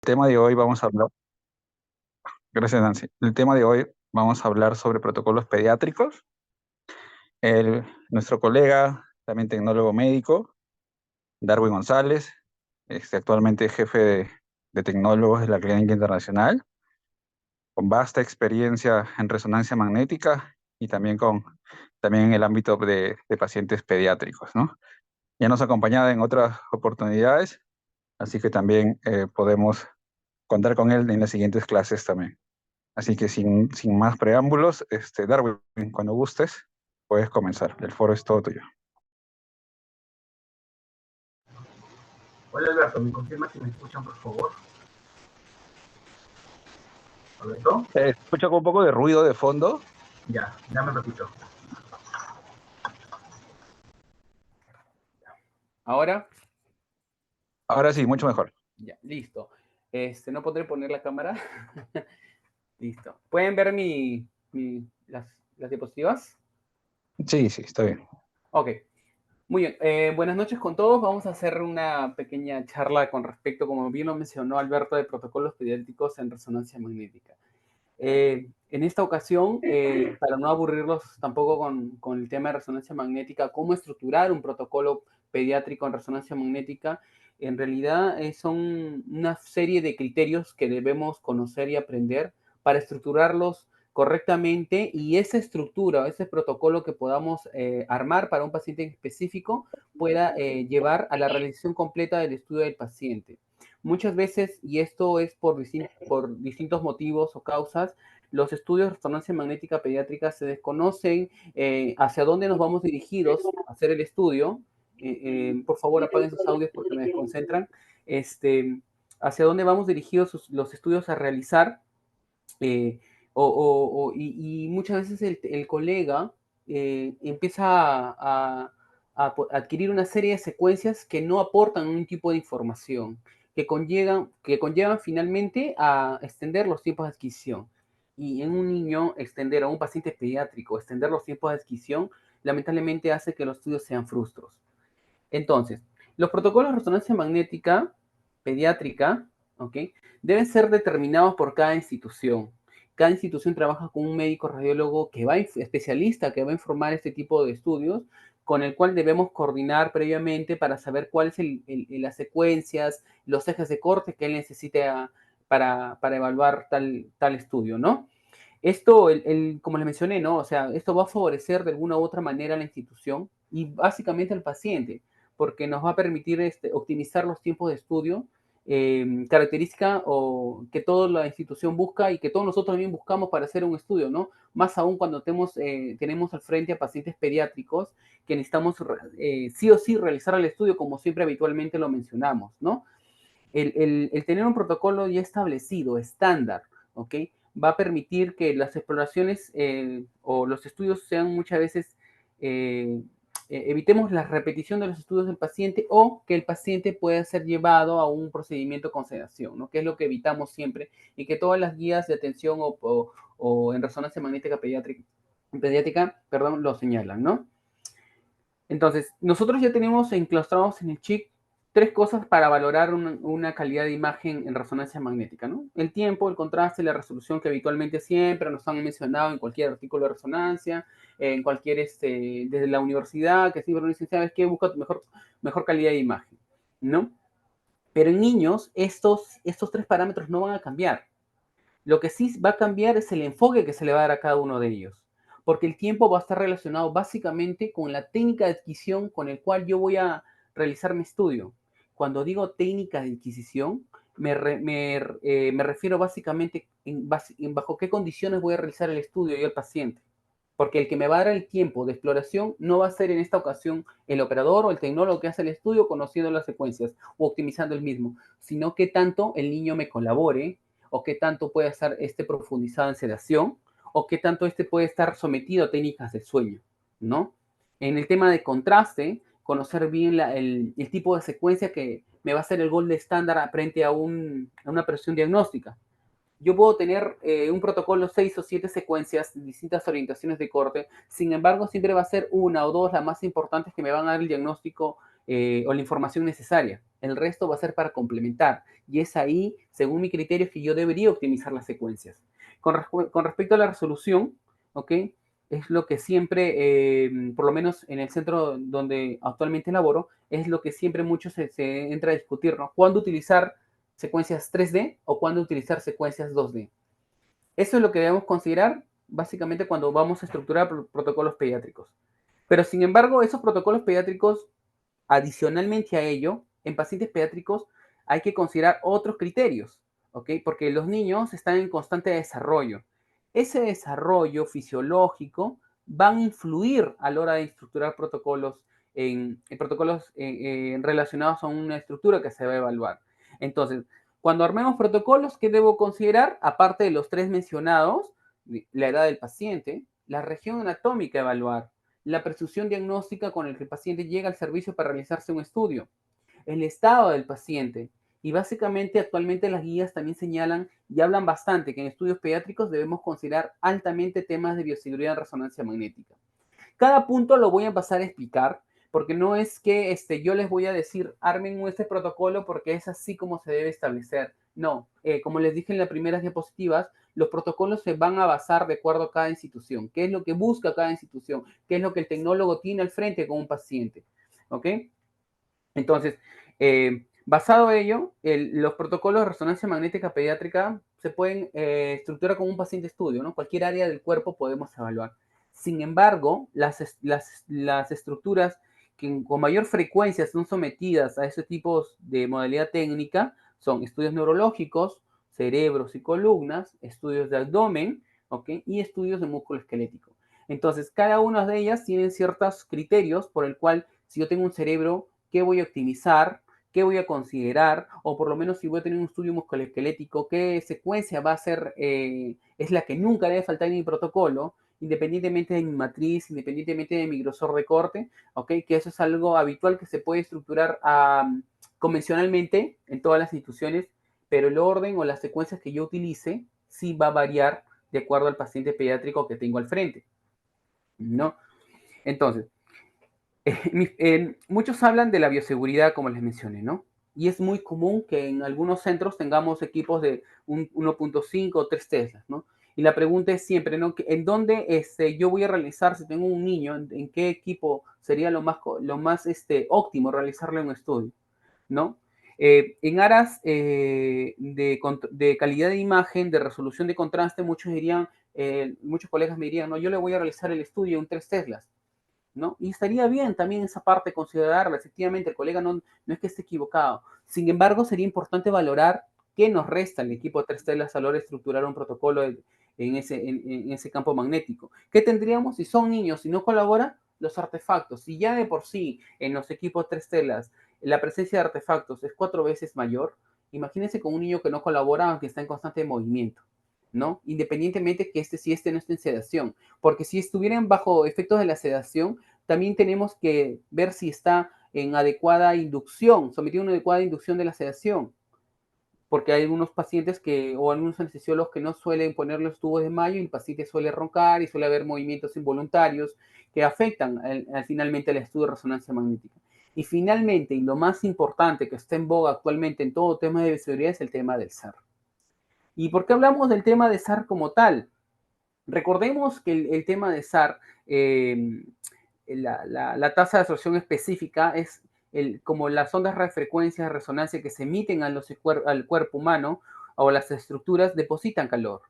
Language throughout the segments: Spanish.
Tema de hoy vamos a hablar, gracias Nancy. El tema de hoy vamos a hablar sobre protocolos pediátricos. Nuestro colega, también tecnólogo médico, Darwin González, actualmente jefe de tecnólogos de la Clínica Internacional, con vasta experiencia en resonancia magnética y también en el ámbito de pacientes pediátricos, ¿no? Ya nos ha acompañado en otras oportunidades, así que también podemos contar con él en las siguientes clases también. Así que sin más preámbulos, Darwin, cuando gustes, puedes comenzar. El foro es todo tuyo. Hola Alberto, ¿me confirma si me escuchan por favor? ¿Alberto? Escucho con un poco de ruido de fondo. Ya me repito. ¿Ahora? Ahora sí, mucho mejor. Ya, listo. No podré poner la cámara. Listo. ¿Pueden ver las diapositivas? Sí, sí, está bien. Ok. Muy bien. Buenas noches con todos. Vamos a hacer una pequeña charla con respecto, como bien lo mencionó Alberto, de protocolos pediátricos en resonancia magnética. En esta ocasión, para no aburrirlos tampoco con el tema de resonancia magnética, cómo estructurar un protocolo pediátrico en resonancia magnética, en realidad son una serie de criterios que debemos conocer y aprender para estructurarlos correctamente, y esa estructura, ese protocolo que podamos armar para un paciente específico pueda llevar a la realización completa del estudio del paciente. Muchas veces, y esto es por distintos motivos o causas, los estudios de resonancia magnética pediátrica se desconocen hacia dónde nos vamos dirigidos a hacer el estudio. Por favor, apaguen sus audios porque me desconcentran. Hacia dónde vamos dirigidos los estudios a realizar. eh, y muchas veces el colega empieza a adquirir una serie de secuencias que no aportan un tipo de información, que conllevan finalmente a extender los tiempos de adquisición. Y en un niño, extender a un paciente pediátrico, extender los tiempos de adquisición, lamentablemente hace que los estudios sean frustros. Entonces, los protocolos de resonancia magnética pediátrica, ¿ok?, deben ser determinados por cada institución. Cada institución trabaja con un médico radiólogo especialista que va a informar este tipo de estudios, con el cual debemos coordinar previamente para saber cuáles son las secuencias, los ejes de corte que él necesite para evaluar tal estudio, ¿no? Esto, como les mencioné, ¿no? O sea, esto va a favorecer de alguna u otra manera a la institución y básicamente al paciente, porque nos va a permitir optimizar los tiempos de estudio, característica o que toda la institución busca y que todos nosotros también buscamos para hacer un estudio, ¿no? Más aún cuando tenemos al frente a pacientes pediátricos que necesitamos sí o sí realizar el estudio, como siempre habitualmente lo mencionamos, ¿no? El tener un protocolo ya establecido, estándar, ¿ok?, va a permitir que las exploraciones o los estudios sean muchas veces, evitemos la repetición de los estudios del paciente, o que el paciente pueda ser llevado a un procedimiento con sedación, ¿no?, que es lo que evitamos siempre, y que todas las guías de atención o en resonancia magnética pediátrica, perdón, lo señalan, ¿no? Entonces, nosotros ya tenemos enclaustrados en el chip tres cosas para valorar una calidad de imagen en resonancia magnética, ¿no? El tiempo, el contraste, la resolución, que habitualmente siempre nos han mencionado en cualquier artículo de resonancia, en cualquier, desde la universidad, que siempre nos dicen, ¿sabes qué? Busca tu mejor calidad de imagen, ¿no? Pero en niños, estos tres parámetros no van a cambiar. Lo que sí va a cambiar es el enfoque que se le va a dar a cada uno de ellos, porque el tiempo va a estar relacionado básicamente con la técnica de adquisición con el cual yo voy a realizar mi estudio. Cuando digo técnica de adquisición, me refiero básicamente bajo qué condiciones voy a realizar el estudio yo al paciente. Porque el que me va a dar el tiempo de exploración no va a ser en esta ocasión el operador o el tecnólogo que hace el estudio conociendo las secuencias o optimizando el mismo, sino que tanto el niño me colabore, o qué tanto puede estar profundizado en sedación, o qué tanto puede estar sometido a técnicas de sueño, ¿no? En el tema de contraste, conocer bien el tipo de secuencia que me va a hacer el gol de estándar frente a una presión diagnóstica. Yo puedo tener un protocolo, 6 o 7 secuencias, distintas orientaciones de corte. Sin embargo, siempre va a ser una o dos las más importantes que me van a dar el diagnóstico o la información necesaria. El resto va a ser para complementar. Y es ahí, según mi criterio, que yo debería optimizar las secuencias. Con respecto a la resolución, ¿ok? Es lo que siempre, por lo menos en el centro donde actualmente laboro, es lo que siempre mucho se entra a discutir, ¿no? ¿Cuándo utilizar secuencias 3D o cuándo utilizar secuencias 2D? Eso es lo que debemos considerar básicamente cuando vamos a estructurar protocolos pediátricos. Pero sin embargo, esos protocolos pediátricos, adicionalmente a ello, en pacientes pediátricos hay que considerar otros criterios, ¿ok? Porque los niños están en constante desarrollo. Ese desarrollo fisiológico va a influir a la hora de estructurar protocolos relacionados a una estructura que se va a evaluar. Entonces, cuando armemos protocolos, ¿qué debo considerar? Aparte de los tres mencionados, la edad del paciente, la región anatómica a evaluar, la precisión diagnóstica con el que el paciente llega al servicio para realizarse un estudio, el estado del paciente. Y básicamente actualmente las guías también señalan y hablan bastante que en estudios pediátricos debemos considerar altamente temas de bioseguridad en resonancia magnética. Cada punto lo voy a pasar a explicar, porque no es que yo les voy a decir, armen este protocolo porque es así como se debe establecer. No, como les dije en las primeras diapositivas, los protocolos se van a basar de acuerdo a cada institución. ¿Qué es lo que busca cada institución? ¿Qué es lo que el tecnólogo tiene al frente con un paciente? ¿Ok? Entonces, basado en ello, los protocolos de resonancia magnética pediátrica se pueden estructurar como un paciente estudio, ¿no? Cualquier área del cuerpo podemos evaluar. Sin embargo, las estructuras que con mayor frecuencia son sometidas a ese tipo de modalidad técnica son estudios neurológicos, cerebros y columnas, estudios de abdomen, ¿ok? Y estudios de músculo esquelético. Entonces, cada una de ellas tiene ciertos criterios por el cual, si yo tengo un cerebro, qué voy a optimizar, qué voy a considerar, o por lo menos si voy a tener un estudio musculoesquelético, qué secuencia va a ser, es la que nunca debe faltar en mi protocolo, independientemente de mi matriz, independientemente de mi grosor de corte, ¿ok? Que eso es algo habitual que se puede estructurar convencionalmente en todas las instituciones, pero el orden o las secuencias que yo utilice sí va a variar de acuerdo al paciente pediátrico que tengo al frente, ¿no? Entonces, muchos hablan de la bioseguridad, como les mencioné, ¿no? Y es muy común que en algunos centros tengamos equipos de 1.5 o 3 Teslas, ¿no? Y la pregunta es siempre, ¿no? ¿En dónde yo voy a realizar, si tengo un niño, en qué equipo sería lo más óptimo realizarle un estudio, ¿no? En aras de calidad de imagen, de resolución de contraste, muchos colegas me dirían, no, yo le voy a realizar el estudio en 3 Teslas, ¿no? Y estaría bien también esa parte considerarla. Efectivamente, el colega no es que esté equivocado. Sin embargo, sería importante valorar qué nos resta el equipo de 3 telas a la hora de estructurar un protocolo en ese campo magnético. ¿Qué tendríamos si son niños y no colabora? Los artefactos. Si ya de por sí en los equipos 3 telas la presencia de artefactos es 4 veces mayor, imagínense con un niño que no colabora aunque está en constante movimiento, ¿no? Independientemente que si no esté en sedación. Porque si estuvieran bajo efectos de la sedación, también tenemos que ver si está en adecuada inducción, sometido a una adecuada inducción de la sedación, porque hay algunos pacientes o algunos anestesiólogos que no suelen poner los tubos de mayo y el paciente suele roncar y suele haber movimientos involuntarios que afectan finalmente al estudio de resonancia magnética. Y finalmente, y lo más importante que está en boga actualmente en todo tema de bioseguridad es el tema del SAR. ¿Y por qué hablamos del tema de SAR como tal? Recordemos que el tema de SAR, la tasa de absorción específica es como las ondas radiofrecuencias de resonancia que se emiten al cuerpo humano o las estructuras depositan calor.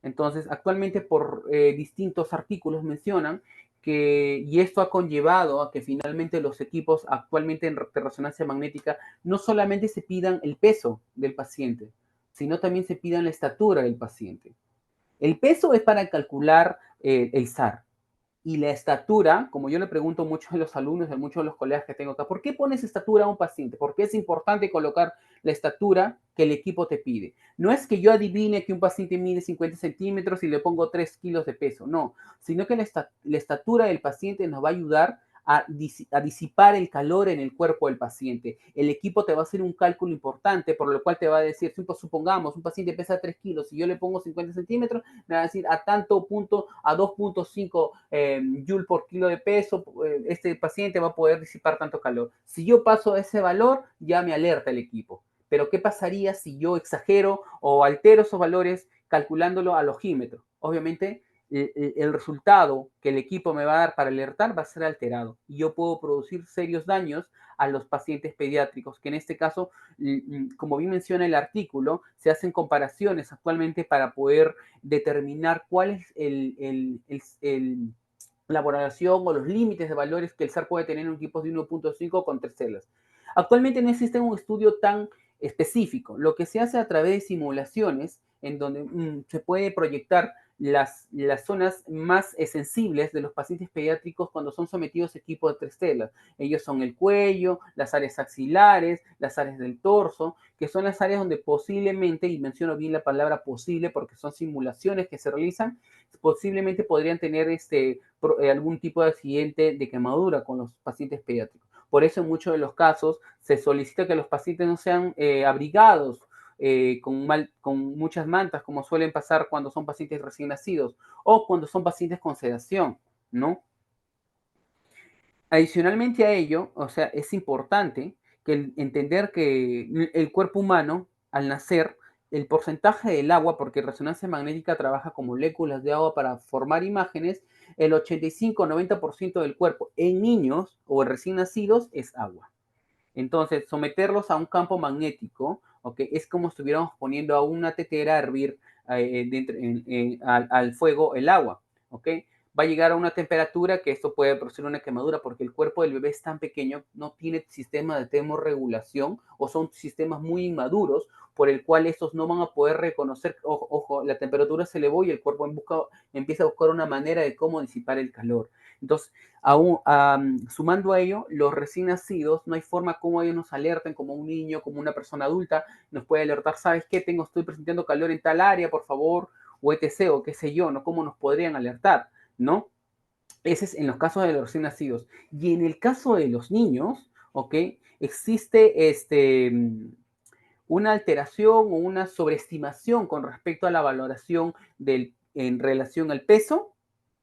Entonces, actualmente por distintos artículos mencionan y esto ha conllevado a que finalmente los equipos actualmente de resonancia magnética no solamente se pidan el peso del paciente, sino también se pidan la estatura del paciente. El peso es para calcular el SAR. Y la estatura, como yo le pregunto a muchos de los alumnos, a muchos de los colegas que tengo acá, ¿por qué pones estatura a un paciente? Porque es importante colocar la estatura que el equipo te pide. No es que yo adivine que un paciente mide 50 centímetros y le pongo 3 kilos de peso, no, sino que la estatura del paciente nos va a ayudar a disipar el calor en el cuerpo del paciente. El equipo te va a hacer un cálculo importante, por lo cual te va a decir, supongamos, un paciente pesa 3 kilos y yo le pongo 50 centímetros, me va a decir a tanto punto, a 2.5 joule por kilo de peso, este paciente va a poder disipar tanto calor. Si yo paso ese valor, ya me alerta el equipo. Pero ¿qué pasaría si yo exagero o altero esos valores calculándolo al ojímetro? Obviamente, el resultado que el equipo me va a dar para alertar va a ser alterado y yo puedo producir serios daños a los pacientes pediátricos, que en este caso, como bien menciona el artículo, se hacen comparaciones actualmente para poder determinar cuál es la valoración o los límites de valores que el SAR puede tener en equipos de 1.5 con 3 celas. Actualmente no existe un estudio tan específico. Lo que se hace a través de simulaciones en donde se puede proyectar las zonas más sensibles de los pacientes pediátricos cuando son sometidos a equipos de 3 telas. Ellos son el cuello, las áreas axilares, las áreas del torso, que son las áreas donde posiblemente, y menciono bien la palabra posible porque son simulaciones que se realizan, posiblemente podrían tener algún tipo de accidente de quemadura con los pacientes pediátricos. Por eso en muchos de los casos se solicita que los pacientes no sean abrigados con muchas mantas, como suelen pasar cuando son pacientes recién nacidos o cuando son pacientes con sedación, ¿no? Adicionalmente a ello, o sea, es importante entender que el cuerpo humano, al nacer, el porcentaje del agua, porque resonancia magnética trabaja con moléculas de agua para formar imágenes, el 85-90% del cuerpo en niños o recién nacidos es agua. Entonces, someterlos a un campo magnético, ¿ok? Es como si estuviéramos poniendo a una tetera a hervir al fuego el agua, ¿ok? Va a llegar a una temperatura que esto puede producir una quemadura porque el cuerpo del bebé es tan pequeño, no tiene sistema de termorregulación o son sistemas muy inmaduros por el cual estos no van a poder reconocer, ojo, la temperatura se elevó y el cuerpo empieza a buscar una manera de cómo disipar el calor. Entonces, sumando a ello, los recién nacidos, no hay forma como ellos nos alerten, como un niño, como una persona adulta, nos puede alertar, ¿sabes qué? Estoy presentando calor en tal área, por favor, o etc., o qué sé yo, ¿no? ¿Cómo nos podrían alertar, ¿no? Ese es en los casos de los recién nacidos. Y en el caso de los niños, ¿ok? Existe una alteración o una sobreestimación con respecto a la valoración en relación al peso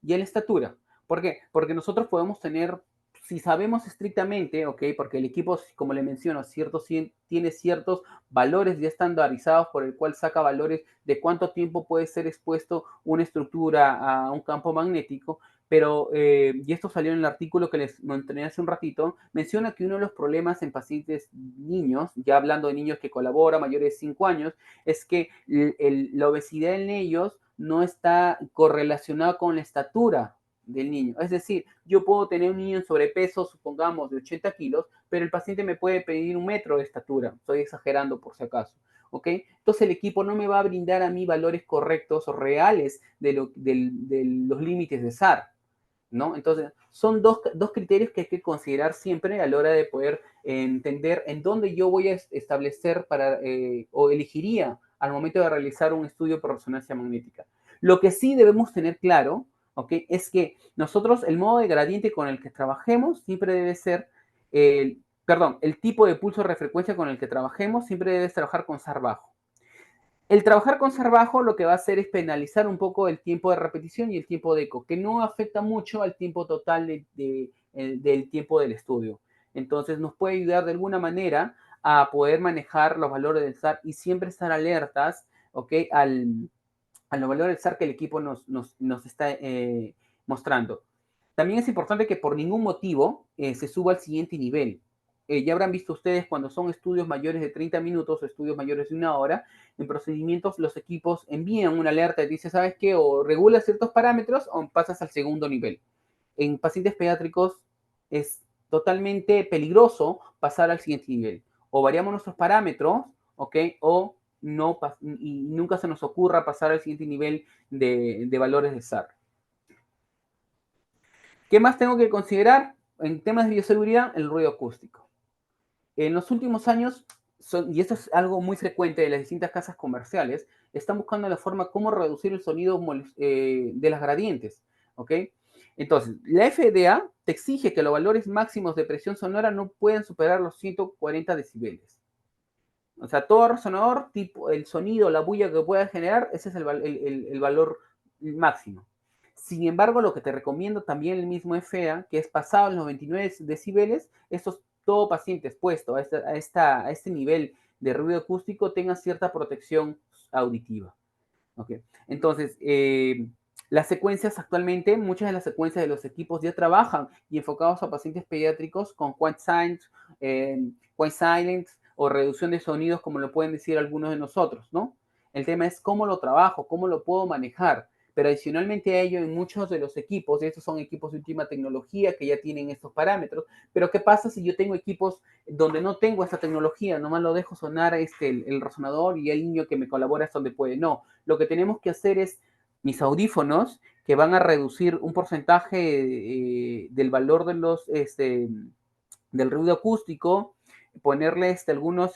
y a la estatura. ¿Por qué? Porque nosotros podemos tener, si sabemos estrictamente, ¿ok? Porque el equipo, como le menciono, tiene ciertos valores ya estandarizados por el cual saca valores de cuánto tiempo puede ser expuesto una estructura a un campo magnético, pero, y esto salió en el artículo que les mencioné hace un ratito, menciona que uno de los problemas en pacientes niños, ya hablando de niños que colaboran mayores de 5 años, es que la obesidad en ellos no está correlacionada con la estatura del niño. Es decir, yo puedo tener un niño en sobrepeso, supongamos, de 80 kilos, pero el paciente me puede pedir 1 metro de estatura. Estoy exagerando por si acaso. ¿Ok? Entonces el equipo no me va a brindar a mí valores correctos o reales de los límites de SAR. ¿No? Entonces, son dos criterios que hay que considerar siempre a la hora de poder entender en dónde yo voy a establecer o elegiría al momento de realizar un estudio por resonancia magnética. Lo que sí debemos tener claro, ¿ok? Es que nosotros el modo de gradiente con el que trabajemos siempre debe ser, el tipo de pulso de refrecuencia con el que trabajemos siempre debe trabajar con SAR bajo. El trabajar con SAR bajo lo que va a hacer es penalizar un poco el tiempo de repetición y el tiempo de eco, que no afecta mucho al tiempo total del tiempo del estudio. Entonces nos puede ayudar de alguna manera a poder manejar los valores del SAR y siempre estar alertas, ¿ok? A los valores del SAR que el equipo nos está mostrando. También es importante que por ningún motivo se suba al siguiente nivel. Ya habrán visto ustedes cuando son estudios mayores de 30 minutos o estudios mayores de 1 hora, en procedimientos los equipos envían una alerta y dice, ¿sabes qué? O regulas ciertos parámetros o pasas al segundo nivel. En pacientes pediátricos es totalmente peligroso pasar al siguiente nivel. O variamos nuestros parámetros, ¿ok? O no, y nunca se nos ocurra pasar al siguiente nivel de valores de SAR. ¿Qué más tengo que considerar? En temas de bioseguridad, el ruido acústico. En los últimos años, y esto es algo muy frecuente de las distintas casas comerciales, están buscando la forma cómo reducir el sonido de las gradientes, ¿ok? Entonces, la FDA te exige que los valores máximos de presión sonora no puedan superar los 140 decibeles. O sea, todo resonador, tipo el sonido, la bulla que pueda generar, ese es el valor máximo. Sin embargo, lo que te recomiendo también el mismo FDA, que es pasado los 99 decibeles, estos todo paciente expuesto a este nivel de ruido acústico tenga cierta protección auditiva. Okay. Entonces, las secuencias actualmente, muchas de las secuencias de los equipos ya trabajan y enfocados a pacientes pediátricos con quiet silence o reducción de sonidos, como lo pueden decir algunos de nosotros, ¿no? El tema es cómo lo trabajo, cómo lo puedo manejar. Pero adicionalmente a ello, en muchos de los equipos, estos son equipos de última tecnología que ya tienen estos parámetros, pero ¿qué pasa si yo tengo equipos donde no tengo esta tecnología? Nomás lo dejo sonar el resonador y el niño que me colabora es donde puede. No, lo que tenemos que hacer es mis audífonos que van a reducir un porcentaje del valor de del ruido acústico, ponerle algunos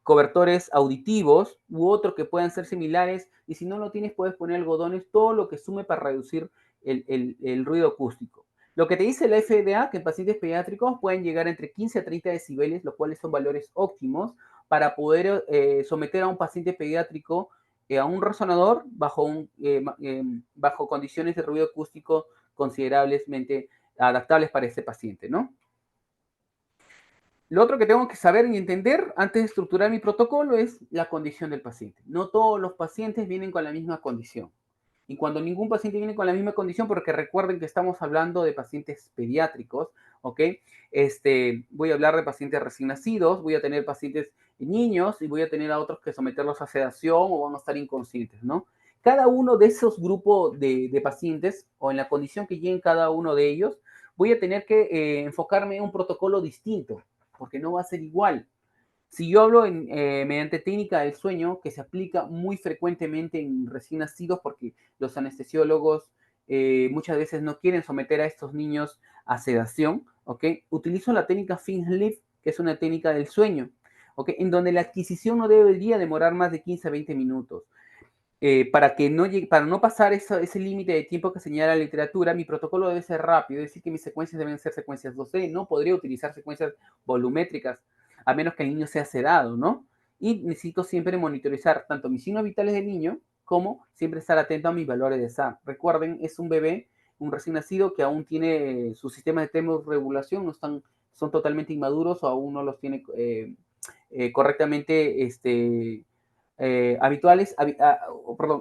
cobertores auditivos u otros que puedan ser similares, y si no lo tienes puedes poner algodones, todo lo que sume para reducir el ruido acústico. Lo que te dice la FDA, que en pacientes pediátricos pueden llegar entre 15 a 30 decibeles, los cuales son valores óptimos para poder someter a un paciente pediátrico a un resonador bajo condiciones de ruido acústico considerablemente adaptables para este paciente, ¿no? Lo otro que tengo que saber y entender antes de estructurar mi protocolo es la condición del paciente. No todos los pacientes vienen con la misma condición. Y cuando ningún paciente viene con la misma condición, porque recuerden que estamos hablando de pacientes pediátricos, ¿ok? Voy a hablar de pacientes recién nacidos, voy a tener pacientes niños y voy a tener a otros que someterlos a sedación o van a estar inconscientes, ¿no? Cada uno de esos grupos de pacientes o en la condición que lleguen cada uno de ellos, voy a tener que enfocarme en un protocolo distinto, porque no va a ser igual. Si yo hablo mediante técnica del sueño, que se aplica muy frecuentemente en recién nacidos, porque los anestesiólogos muchas veces no quieren someter a estos niños a sedación, ¿ok? Utilizo la técnica Sleep, que es una técnica del sueño, ¿ok? En donde la adquisición no debería demorar más de 15 a 20 minutos. Para no pasar ese límite de tiempo que señala la literatura, mi protocolo debe ser rápido, es decir, que mis secuencias deben ser secuencias 2D, no podría utilizar secuencias volumétricas, a menos que el niño sea sedado, ¿no? Y necesito siempre monitorizar tanto mis signos vitales del niño, como siempre estar atento a mis valores de SAR. Recuerden, es un bebé, un recién nacido que aún tiene sus sistemas de termorregulación, son totalmente inmaduros o aún no los tiene correctamente habituales,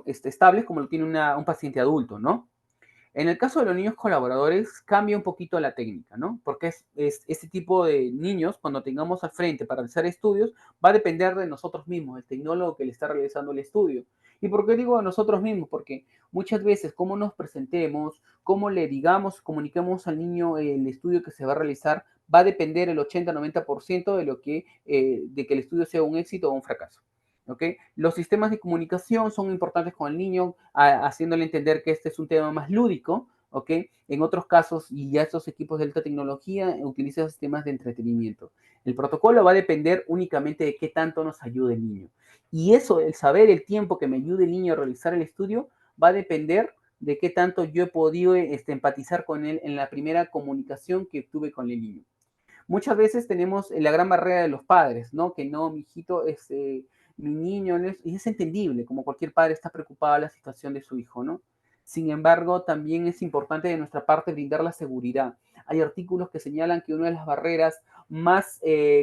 estables como lo tiene un paciente adulto, ¿no? En el caso de los niños colaboradores, cambia un poquito la técnica, ¿no? Porque este tipo de niños, cuando tengamos al frente para realizar estudios, va a depender de nosotros mismos, el tecnólogo que le está realizando el estudio. ¿Y por qué digo de nosotros mismos? Porque muchas veces, cómo nos presentemos, cómo le digamos, comuniquemos al niño el estudio que se va a realizar, va a depender el 80-90% de que el estudio sea un éxito o un fracaso. ¿Okay? Los sistemas de comunicación son importantes con el niño, haciéndole entender que este es un tema más lúdico, ¿ok? En otros casos, y ya estos equipos de alta tecnología utilizan sistemas de entretenimiento. El protocolo va a depender únicamente de qué tanto nos ayude el niño. Y eso, el saber el tiempo que me ayude el niño a realizar el estudio, va a depender de qué tanto yo he podido empatizar con él en la primera comunicación que tuve con el niño. Muchas veces tenemos la gran barrera de los padres, ¿no? Que no, mi hijito, mi niño, y es entendible, como cualquier padre está preocupado de la situación de su hijo, ¿no? Sin embargo, también es importante de nuestra parte brindar la seguridad. Hay artículos que señalan que una de las barreras más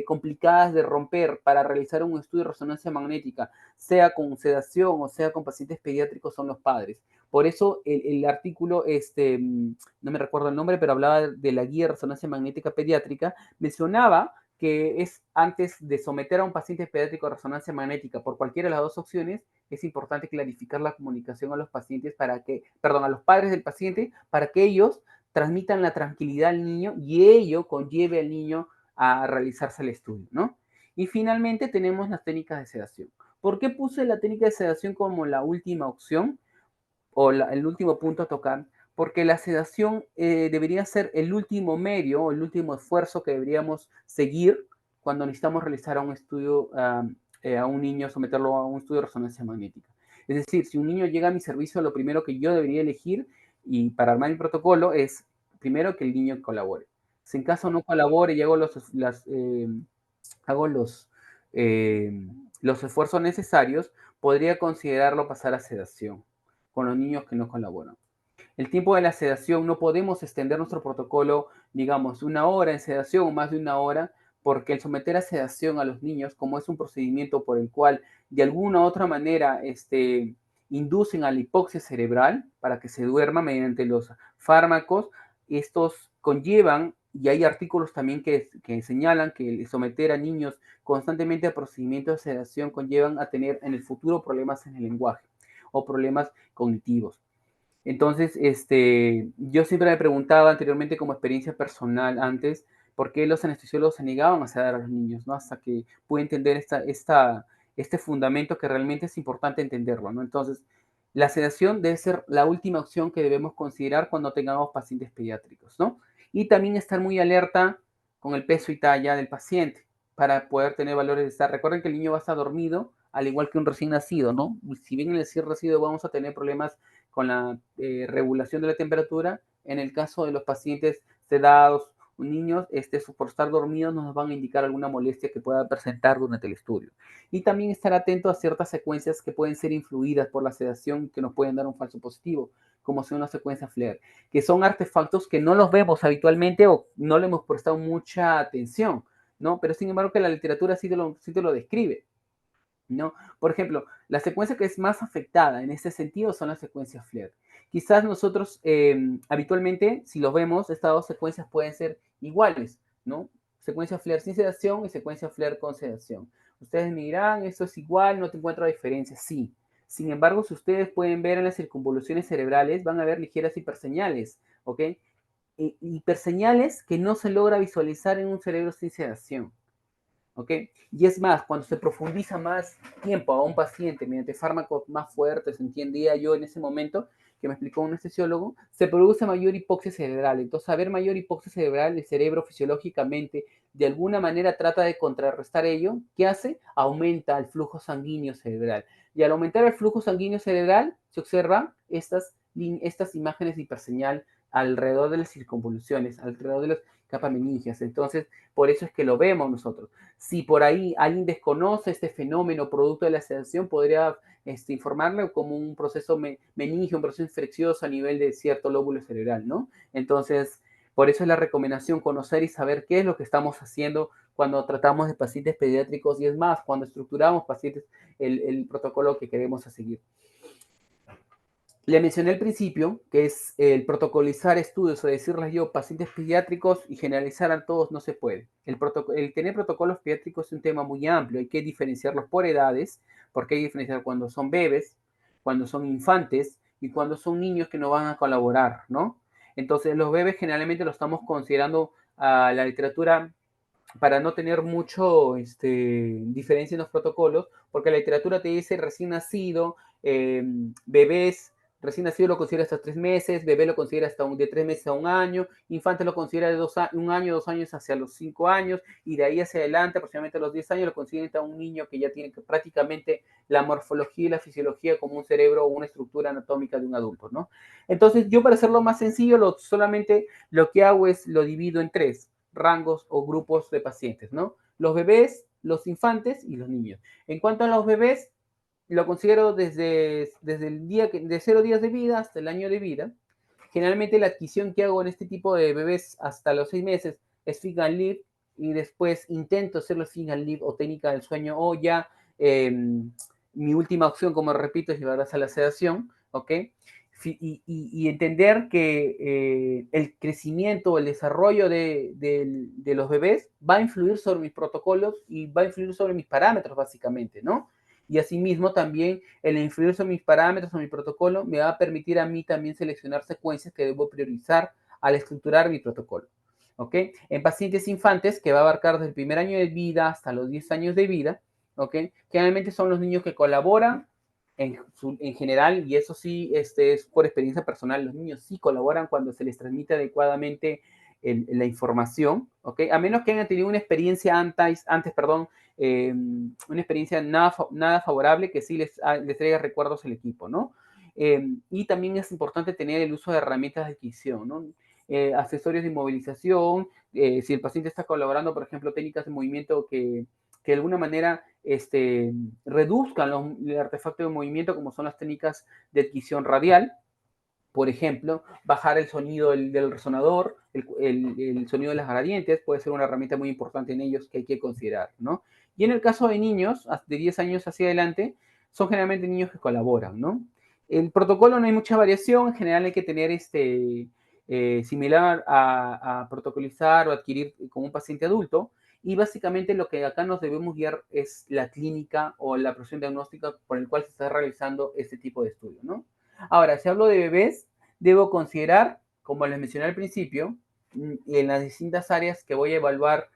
complicadas de romper para realizar un estudio de resonancia magnética, sea con sedación o sea con pacientes pediátricos, son los padres. Por eso el artículo, no me recuerdo el nombre, pero hablaba de la guía de resonancia magnética pediátrica, mencionaba que es antes de someter a un paciente pediátrico a resonancia magnética por cualquiera de las dos opciones, es importante clarificar la comunicación a los pacientes a los padres del paciente, para que ellos transmitan la tranquilidad al niño y ello conlleve al niño a realizarse el estudio, ¿no? Y finalmente tenemos las técnicas de sedación. ¿Por qué puse la técnica de sedación como la última opción o el último punto a tocar? Porque la sedación debería ser el último medio o el último esfuerzo que deberíamos seguir cuando necesitamos realizar un estudio a un niño, someterlo a un estudio de resonancia magnética. Es decir, si un niño llega a mi servicio, lo primero que yo debería elegir y para armar mi protocolo es primero que el niño colabore. Si en caso no colabore y hago los esfuerzos necesarios, podría considerarlo pasar a sedación con los niños que no colaboran. El tiempo de la sedación, no podemos extender nuestro protocolo, digamos, 1 hora en sedación o más de 1 hora, porque el someter a sedación a los niños, como es un procedimiento por el cual de alguna u otra manera inducen a la hipoxia cerebral para que se duerma mediante los fármacos, estos conllevan, y hay artículos también que señalan que el someter a niños constantemente a procedimientos de sedación conllevan a tener en el futuro problemas en el lenguaje o problemas cognitivos. Entonces, yo siempre me preguntaba anteriormente como experiencia personal antes, por qué los anestesiólogos se negaban a sedar a los niños, ¿no? Hasta que pude entender este fundamento que realmente es importante entenderlo, ¿no? Entonces, la sedación debe ser la última opción que debemos considerar cuando tengamos pacientes pediátricos, ¿no? Y también estar muy alerta con el peso y talla del paciente para poder tener valores de estar. Recuerden que el niño va a estar dormido, al igual que un recién nacido, ¿no? Si bien en el recién nacido vamos a tener problemas con la regulación de la temperatura, en el caso de los pacientes sedados o niños, por estar dormidos nos van a indicar alguna molestia que pueda presentar durante el estudio. Y también estar atento a ciertas secuencias que pueden ser influidas por la sedación que nos pueden dar un falso positivo, como son las secuencias FLAIR, que son artefactos que no los vemos habitualmente o no le hemos prestado mucha atención, ¿no? Pero sin embargo que la literatura sí te lo describe, ¿no? Por ejemplo, la secuencia que es más afectada en este sentido son las secuencias FLAIR. Quizás nosotros habitualmente, si los vemos, estas dos secuencias pueden ser iguales, ¿no? Secuencia FLAIR sin sedación y secuencia FLAIR con sedación. Ustedes me dirán, esto es igual, no te encuentro diferencia. Sí. Sin embargo, si ustedes pueden ver en las circunvoluciones cerebrales, van a ver ligeras hiperseñales, ¿ok? Hiperseñales que no se logra visualizar en un cerebro sin sedación. ¿Ok? Y es más, cuando se profundiza más tiempo a un paciente mediante fármacos más fuertes, entendía yo en ese momento, que me explicó un anestesiólogo, se produce mayor hipoxia cerebral. Entonces, al haber mayor hipoxia cerebral, el cerebro fisiológicamente de alguna manera trata de contrarrestar ello. ¿Qué hace? Aumenta el flujo sanguíneo cerebral. Y al aumentar el flujo sanguíneo cerebral, se observan estas imágenes de hiperseñal alrededor de las circunvoluciones, alrededor de las capas meningias. Entonces, por eso es que lo vemos nosotros. Si por ahí alguien desconoce este fenómeno producto de la sedación, podría informarle como un proceso meningio, un proceso infeccioso a nivel de cierto lóbulo cerebral, ¿no? Entonces, por eso es la recomendación conocer y saber qué es lo que estamos haciendo cuando tratamos de pacientes pediátricos y es más, cuando estructuramos pacientes, el protocolo que queremos seguir. Le mencioné al principio que es el protocolizar estudios o decirles yo pacientes pediátricos y generalizar a todos no se puede. El tener protocolos pediátricos es un tema muy amplio, hay que diferenciarlos por edades, porque hay que diferenciar cuando son bebés, cuando son infantes y cuando son niños que no van a colaborar, ¿no? Entonces los bebés generalmente lo estamos considerando a la literatura para no tener mucho diferencia en los protocolos, porque la literatura te dice recién nacido, bebés, recién nacido lo considera hasta 3 meses, bebé lo considera hasta de 3 meses a 1 año, infante lo considera de 1 año, 2 años hacia los 5 años, y de ahí hacia adelante, aproximadamente a los 10 años, lo considera un niño que ya tiene prácticamente la morfología y la fisiología como un cerebro o una estructura anatómica de un adulto, ¿no? Entonces, yo para hacerlo más sencillo, solamente lo que hago es lo divido en 3 rangos o grupos de pacientes, ¿no? Los bebés, los infantes y los niños. En cuanto a los bebés, lo considero desde el día de 0 días de vida hasta el año de vida. Generalmente la adquisición que hago en este tipo de bebés hasta los 6 meses es Feed and Live y después intento hacerlo Feed and Live o técnica del sueño o ya mi última opción, como repito, es llevarlas a la sedación, ¿ok? Y entender que el crecimiento, el desarrollo de los bebés va a influir sobre mis protocolos y va a influir sobre mis parámetros, básicamente, ¿no? Y asimismo también el influir sobre mis parámetros o mi protocolo me va a permitir a mí también seleccionar secuencias que debo priorizar al estructurar mi protocolo. ¿Ok? En pacientes infantes, que va a abarcar desde el primer año de vida hasta los 10 años de vida, ¿ok? Generalmente son los niños que colaboran en general, y eso sí es por experiencia personal, los niños sí colaboran cuando se les transmite adecuadamente la información, ¿ok? A menos que hayan tenido una experiencia una experiencia nada favorable que sí les traiga recuerdos al equipo, ¿no? Y también es importante tener el uso de herramientas de adquisición, ¿no? Accesorios de inmovilización, si el paciente está colaborando, por ejemplo, técnicas de movimiento que de alguna manera reduzcan el artefacto de movimiento, como son las técnicas de adquisición radial, por ejemplo, bajar el sonido del resonador, el sonido de las gradientes, puede ser una herramienta muy importante en ellos que hay que considerar, ¿no? Y en el caso de niños, de 10 años hacia adelante, son generalmente niños que colaboran, ¿no? El protocolo no hay mucha variación, en general hay que tener similar a protocolizar o adquirir con un paciente adulto, y básicamente lo que acá nos debemos guiar es la clínica o la procesión diagnóstica por el cual se está realizando este tipo de estudio, ¿no? Ahora, si hablo de bebés, debo considerar, como les mencioné al principio, en las distintas áreas que voy a evaluar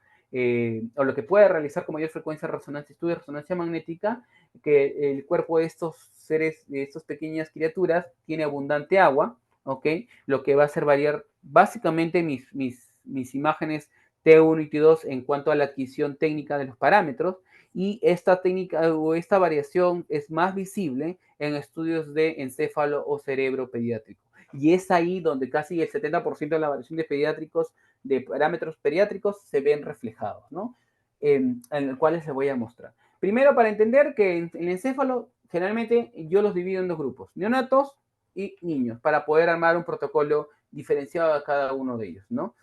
o lo que puede realizar con mayor frecuencia estudio de resonancia magnética, que el cuerpo de estos seres, de estas pequeñas criaturas, tiene abundante agua, ¿ok? Lo que va a hacer variar básicamente mis imágenes T1 y T2 en cuanto a la adquisición técnica de los parámetros, y esta técnica o esta variación es más visible en estudios de encéfalo o cerebro pediátrico. Y es ahí donde casi el 70% de la variación de pediátricos, de parámetros pediátricos, se ven reflejados, ¿no? En el cual les voy a mostrar. Primero, para entender que en el encéfalo, generalmente yo los divido en dos grupos, neonatos y niños, para poder armar un protocolo diferenciado a cada uno de ellos, ¿no?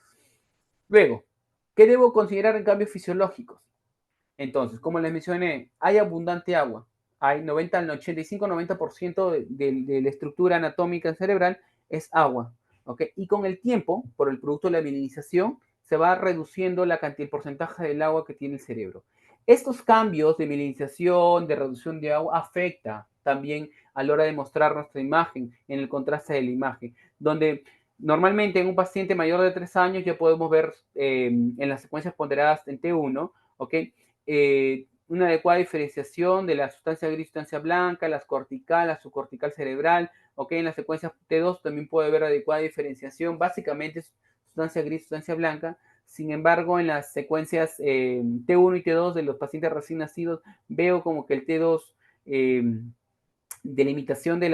Luego, ¿qué debo considerar en cambios fisiológicos? Entonces, como les mencioné, hay abundante agua. Hay 85-90% de la estructura anatómica cerebral es agua. ¿Ok? Y con el tiempo, por el producto de la milinización, se va reduciendo el porcentaje del agua que tiene el cerebro. Estos cambios de milinización, de reducción de agua, afecta también a la hora de mostrar nuestra imagen, en el contraste de la imagen, donde normalmente en un paciente mayor de 3 años ya podemos ver en las secuencias ponderadas en T1, ¿ok? Una adecuada diferenciación de la sustancia gris, sustancia blanca, las cortical, la subcortical cerebral, ¿ok? En la secuencia T2 también puede haber adecuada diferenciación, básicamente sustancia gris, sustancia blanca. Sin embargo, en las secuencias T1 y T2 de los pacientes recién nacidos, veo como que el T2 delimitación de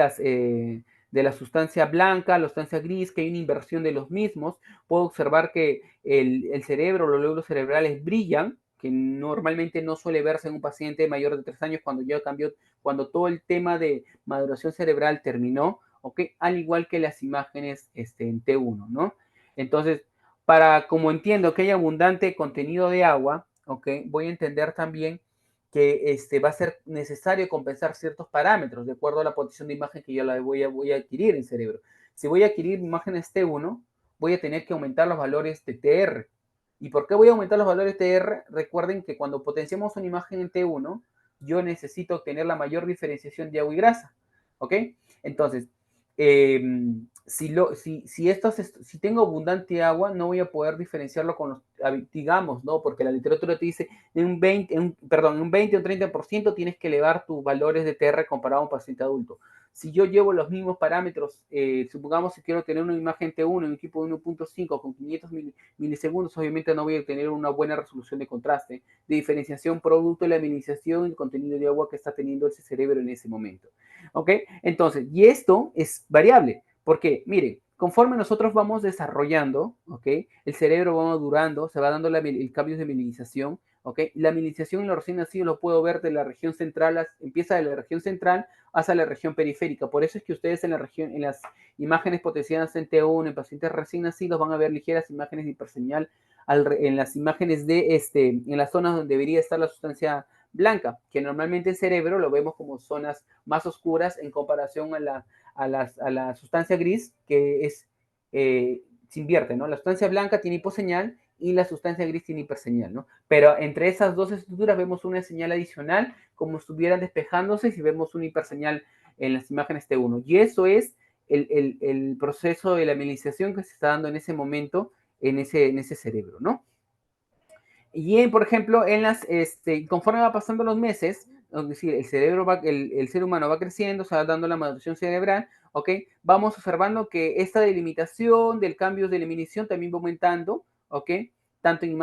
la sustancia blanca, la sustancia gris, que hay una inversión de los mismos. Puedo observar que el cerebro, los lóbulos cerebrales brillan, que normalmente no suele verse en un paciente mayor de 3 años cuando ya cambió, cuando todo el tema de maduración cerebral terminó, ¿ok? Al igual que las imágenes en T1, ¿no? Entonces, como entiendo que hay abundante contenido de agua, ¿ok? Voy a entender también que va a ser necesario compensar ciertos parámetros de acuerdo a la posición de imagen que yo voy a adquirir en cerebro. Si voy a adquirir imágenes T1, voy a tener que aumentar los valores de TR. ¿Y por qué voy a aumentar los valores de TR? Recuerden que cuando potenciamos una imagen en T1, yo necesito obtener la mayor diferenciación de agua y grasa. ¿Ok? Entonces, eh, si tengo abundante agua, no voy a poder diferenciarlo con los, digamos, ¿no? Porque la literatura te dice en un 20 o 30% tienes que elevar tus valores de TR comparado a un paciente adulto. Si yo llevo los mismos parámetros, supongamos que quiero tener una imagen T1 en un equipo de 1.5 con 500 milisegundos, obviamente no voy a tener una buena resolución de contraste, de diferenciación producto de la minimización y el contenido de agua que está teniendo ese cerebro en ese momento. ¿Ok? Entonces, y esto es variable, porque, miren, conforme nosotros vamos desarrollando, ¿ok? El cerebro va madurando, se va dando el cambio de milinización, ¿ok? La milinización en los recién nacidos lo puedo ver de la región central, empieza de la región central hasta la región periférica. Por eso es que ustedes en las imágenes potenciadas en T1 en pacientes recién nacidos van a ver ligeras imágenes de hiperseñal en las imágenes en las zonas donde debería estar la sustancia blanca, que normalmente el cerebro lo vemos como zonas más oscuras en comparación a la sustancia gris, que se invierte, ¿no? La sustancia blanca tiene hiposeñal y la sustancia gris tiene hiperseñal, ¿no? Pero entre esas dos estructuras vemos una señal adicional, como estuvieran despejándose, si vemos una hiperseñal en las imágenes T1. Y eso es el proceso de la mielinización que se está dando en ese momento en ese cerebro, ¿no? Y, por ejemplo, conforme va pasando los meses, es decir, el ser humano va creciendo, se va dando la maduración cerebral, ¿ok? Vamos observando que esta delimitación del cambio de eliminación también va aumentando, ¿ok? Tanto en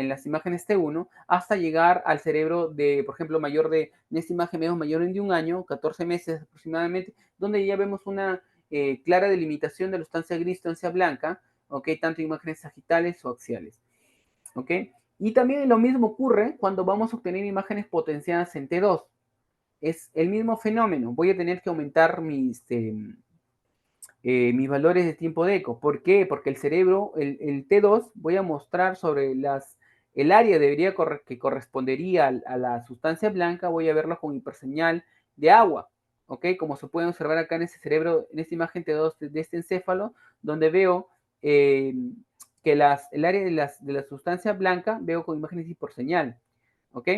las imágenes T1, hasta llegar al cerebro de, por ejemplo, en esta imagen vemos mayor de un año, 14 meses aproximadamente, donde ya vemos una clara delimitación de la sustancia gris, sustancia blanca, ¿ok? Tanto en imágenes sagitales o axiales, ¿ok? Y también lo mismo ocurre cuando vamos a obtener imágenes potenciadas en T2. Es el mismo fenómeno. Voy a tener que aumentar mis valores de tiempo de eco. ¿Por qué? Porque el cerebro, el T2, voy a mostrar sobre el área que correspondería a la sustancia blanca, voy a verlo con hiperseñal de agua. ¿Ok? Como se puede observar acá en ese cerebro, en esta imagen T2 de este encéfalo, donde veo que el área de la sustancia blanca veo con imágenes hiperseñal. ¿Ok?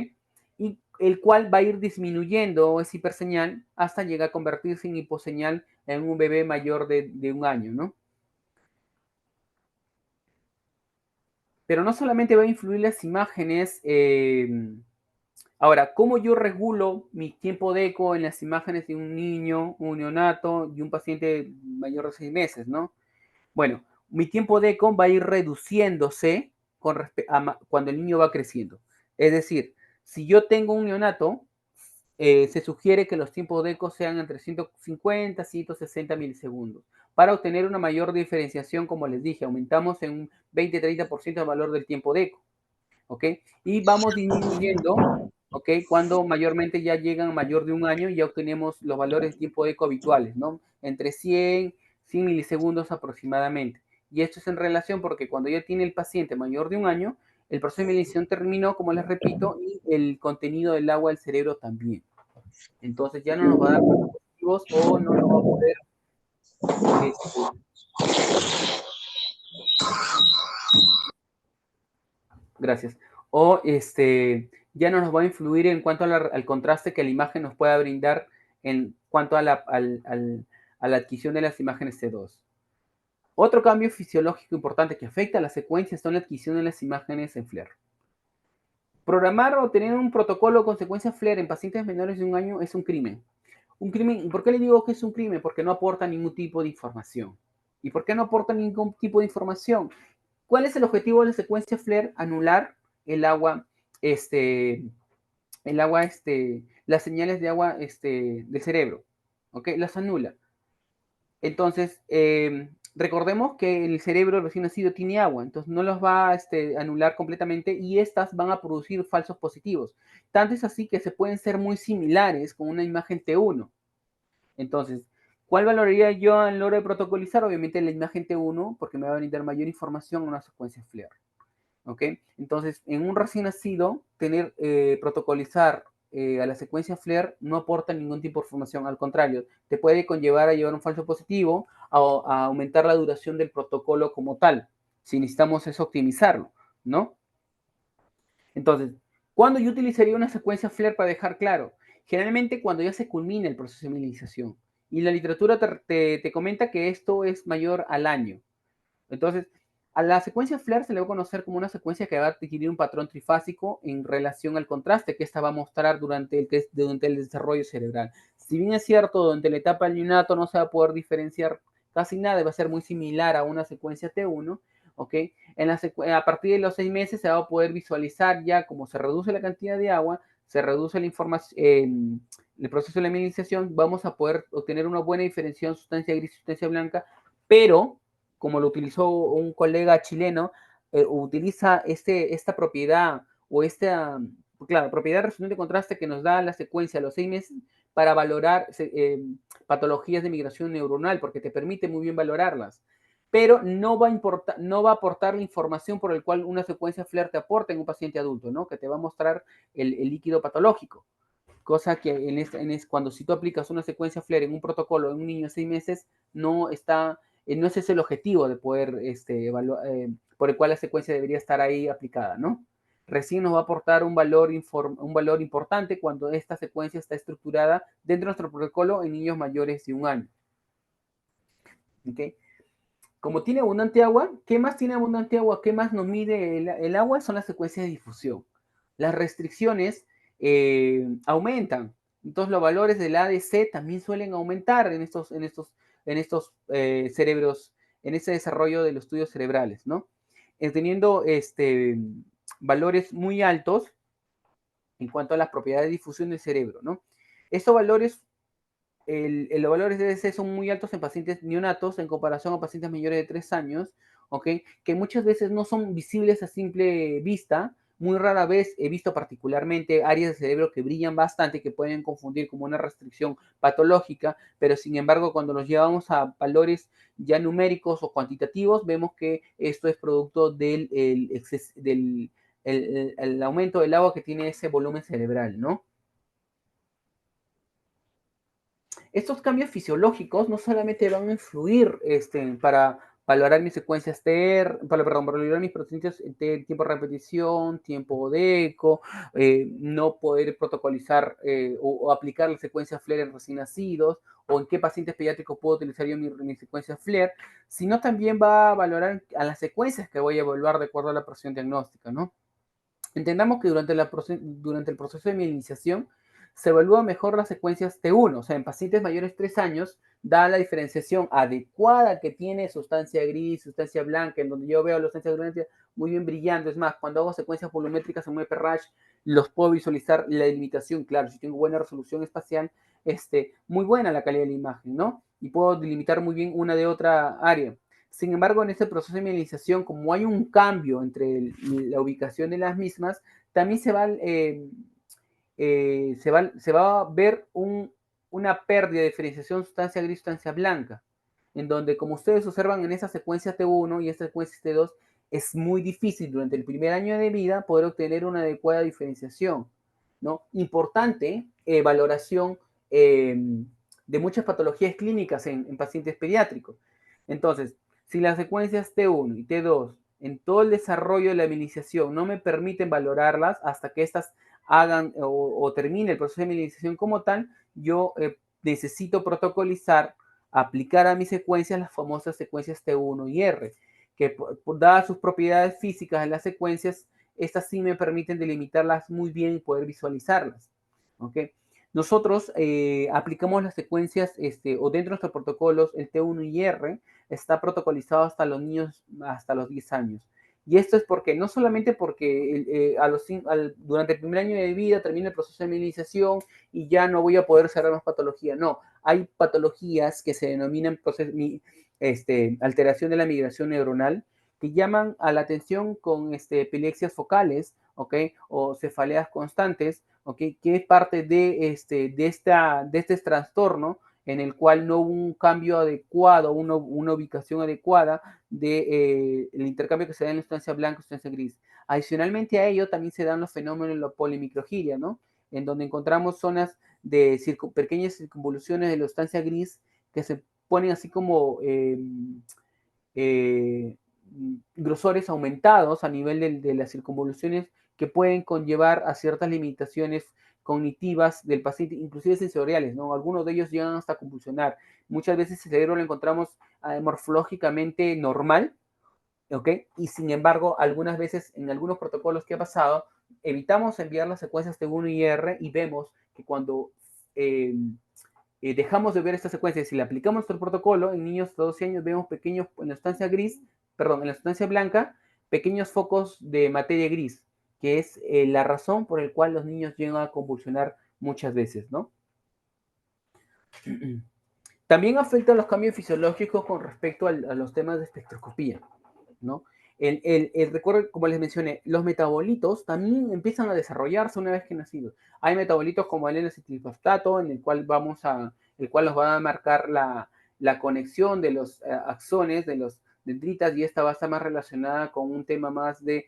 Y el cual va a ir disminuyendo esa hiperseñal hasta llegar a convertirse en hiposeñal en un bebé mayor de un año, ¿no? Pero no solamente va a influir las imágenes. Ahora, ¿cómo yo regulo mi tiempo de eco en las imágenes de un niño, un neonato y un paciente mayor de 6 meses, ¿no? Bueno, mi tiempo de eco va a ir reduciéndose cuando el niño va creciendo. Es decir, si yo tengo un neonato, se sugiere que los tiempos de eco sean entre 150 y 160 milisegundos. Para obtener una mayor diferenciación, como les dije, aumentamos en un 20-30% el valor del tiempo de eco. ¿Ok? Y vamos disminuyendo, ¿ok? Cuando mayormente ya llegan a mayor de un año y ya obtenemos los valores de tiempo de eco habituales, ¿no? Entre 100 milisegundos aproximadamente. Y esto es en relación porque cuando ya tiene el paciente mayor de un año, el proceso de medición terminó, como les repito, y el contenido del agua del cerebro también. Entonces ya no nos va a dar falsos positivos o no nos va a poder, este, gracias, o ya no nos va a influir en cuanto al contraste que la imagen nos pueda brindar en cuanto a la adquisición de las imágenes C2. Otro cambio fisiológico importante que afecta a las secuencias son la adquisición de las imágenes en FLAIR. Programar o tener un protocolo con secuencia FLAIR en pacientes menores de un año es un crimen. Un crimen, ¿y por qué le digo que es un crimen? Porque no aporta ningún tipo de información. ¿Y por qué no aporta ningún tipo de información? ¿Cuál es el objetivo de la secuencia FLAIR? Anular el agua, las señales de agua del cerebro. ¿Ok? Las anula. Entonces, recordemos que el cerebro recién nacido tiene agua, entonces no los va a anular completamente y estas van a producir falsos positivos. Tanto es así que se pueden ser muy similares con una imagen T1. Entonces, ¿cuál valoraría yo a la hora de protocolizar? Obviamente la imagen T1, porque me va a brindar mayor información en una secuencia FLAIR. ¿Ok? Entonces, en un recién nacido, protocolizar a la secuencia FLAIR no aporta ningún tipo de información, al contrario, te puede conllevar a llevar un falso positivo, a aumentar la duración del protocolo como tal, si necesitamos es optimizarlo, ¿no? Entonces, ¿cuándo yo utilizaría una secuencia FLAIR para dejar claro? Generalmente cuando ya se culmina el proceso de minimización. Y la literatura te comenta que esto es mayor al año. Entonces, a la secuencia FLAIR se le va a conocer como una secuencia que va a adquirir un patrón trifásico en relación al contraste que esta va a mostrar durante el desarrollo cerebral. Si bien es cierto, durante la etapa del neonato no se va a poder diferenciar casi nada, va a ser muy similar a una secuencia T1, ¿ok? A partir de los 6 meses se va a poder visualizar ya como se reduce la cantidad de agua, se reduce la información, el proceso de la minimización, vamos a poder obtener una buena diferenciación sustancia gris y sustancia blanca, pero como lo utilizó un colega chileno, utiliza esta propiedad o claro, propiedad de resonante de contraste que nos da la secuencia a los 6 meses para valorar patologías de migración neuronal, porque te permite muy bien valorarlas. Pero no va a aportar la información por el cual una secuencia FLAIR te aporta en un paciente adulto, ¿no? Que te va a mostrar el líquido patológico. Cosa que cuando si tú aplicas una secuencia FLAIR en un protocolo en un niño de 6 meses, no es ese el objetivo de poder por el cual la secuencia debería estar ahí aplicada, ¿no? Recién nos va a aportar un valor importante cuando esta secuencia está estructurada dentro de nuestro protocolo en niños mayores de un año. ¿Okay? Como tiene abundante agua, ¿qué más tiene abundante agua? ¿Qué más nos mide el agua? Son las secuencias de difusión. Las restricciones aumentan. Entonces los valores del ADC también suelen aumentar en estos cerebros, en ese desarrollo de los estudios cerebrales, ¿no? Teniendo valores muy altos en cuanto a las propiedades de difusión del cerebro, ¿no? Estos valores, los valores de ADC son muy altos en pacientes neonatos en comparación a pacientes mayores de 3 años, ¿ok? Que muchas veces no son visibles a simple vista. Muy rara vez he visto particularmente áreas del cerebro que brillan bastante, que pueden confundir como una restricción patológica, pero sin embargo cuando los llevamos a valores ya numéricos o cuantitativos, vemos que esto es producto del aumento del agua que tiene ese volumen cerebral, ¿no? Estos cambios fisiológicos no solamente van a influir para valorar mis secuencias para valorar mis procedimientos de tiempo de repetición, tiempo de eco, no poder protocolizar o aplicar la secuencia FLAIR en recién nacidos, o en qué pacientes pediátricos puedo utilizar yo mi secuencia FLAIR, sino también va a valorar a las secuencias que voy a evaluar de acuerdo a la procesión diagnóstica, ¿no? Entendamos que durante el proceso de mielinización se evalúa mejor las secuencias T1, o sea, en pacientes mayores de 3 años, da la diferenciación adecuada que tiene sustancia gris, sustancia blanca, en donde yo veo la sustancia blanca muy bien brillando. Es más, cuando hago secuencias volumétricas en MPRASH, los puedo visualizar la delimitación, claro, si tengo buena resolución espacial, muy buena la calidad de la imagen, ¿no? Y puedo delimitar muy bien una de otra área. Sin embargo, en este proceso de mielinización, como hay un cambio entre la ubicación de las mismas, también se va a ver una pérdida de diferenciación sustancia gris, sustancia blanca, en donde, como ustedes observan en esa secuencia T1 y esta secuencia T2, es muy difícil durante el primer año de vida poder obtener una adecuada diferenciación, ¿no? Importante valoración de muchas patologías clínicas en pacientes pediátricos. Entonces, si las secuencias T1 y T2 en todo el desarrollo de la mielinización no me permiten valorarlas hasta que estas hagan o termine el proceso de mielinización como tal, yo necesito protocolizar, aplicar a mis secuencias las famosas secuencias T1 y R, que dadas sus propiedades físicas en las secuencias, estas sí me permiten delimitarlas muy bien y poder visualizarlas. ¿Ok? Nosotros aplicamos las secuencias, o dentro de nuestros protocolos, el T1 y R está protocolizado hasta los niños, hasta los 10 años. Y esto es porque, no solamente porque durante el primer año de vida termina el proceso de mielinización y ya no voy a poder cerrar más patología, no. Hay patologías que se denominan alteración de la migración neuronal, que llaman a la atención con epilepsias focales, ¿ok? O cefaleas constantes, ¿ok? Que es parte de este trastorno en el cual no hubo un cambio adecuado, una ubicación adecuada del intercambio que se da en la sustancia blanca y sustancia gris. Adicionalmente a ello, también se dan los fenómenos de la polimicrogiria, ¿no? En donde encontramos zonas de pequeñas circunvoluciones de la sustancia gris que se ponen así como eh, grosores aumentados a nivel de las circunvoluciones que pueden conllevar a ciertas limitaciones cognitivas del paciente, inclusive sensoriales, ¿no? Algunos de ellos llegan hasta convulsionar. Muchas veces el cerebro lo encontramos morfológicamente normal, ¿ok? Y sin embargo, algunas veces en algunos protocolos que ha pasado, evitamos enviar las secuencias T1 y R y vemos que cuando dejamos de ver esta secuencia, si le aplicamos nuestro protocolo, en niños de 12 años vemos pequeños, en la sustancia gris, perdón, en la sustancia blanca, pequeños focos de materia gris, que es la razón por la cual los niños llegan a convulsionar muchas veces, ¿no? También afecta los cambios fisiológicos con respecto a los temas de espectroscopía, ¿no? Recuerdo, como les mencioné, los metabolitos también empiezan a desarrollarse una vez que nacidos. Hay metabolitos como el N-acetilfosfato, en el cual el cual nos va a marcar la conexión de los axones, de los dendritas, y esta va a estar más relacionada con un tema más de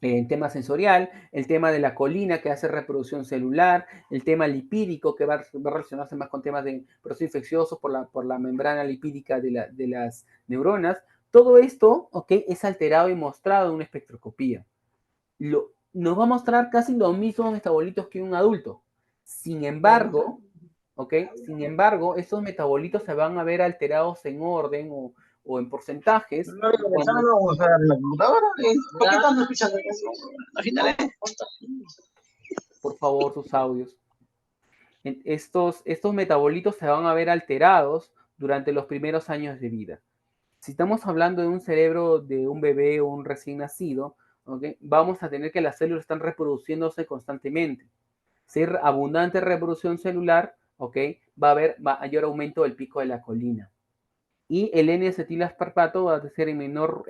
el tema sensorial, el tema de la colina que hace reproducción celular, el tema lipídico que va a relacionarse más con temas de procesos infecciosos por la membrana lipídica de las neuronas. Todo esto, ¿ok? Es alterado y mostrado en una espectroscopía. Nos va a mostrar casi los mismos metabolitos que un adulto. Sin embargo, ¿ok? Sin embargo, estos metabolitos se van a ver alterados en orden o en porcentajes. No, el examen Cuando, lo vamos a usar en la computadora. ¿Por qué estamos escuchando eso? Al final por favor, sus audios. Estos metabolitos se van a ver alterados durante los primeros años de vida. Si estamos hablando de un cerebro de un bebé o un recién nacido, ¿okay? Vamos a tener que las células están reproduciéndose constantemente. Si hay abundante reproducción celular, ¿okay? Va a haber mayor aumento del pico de la colina. Y el N-acetilasparpato va a ser en menor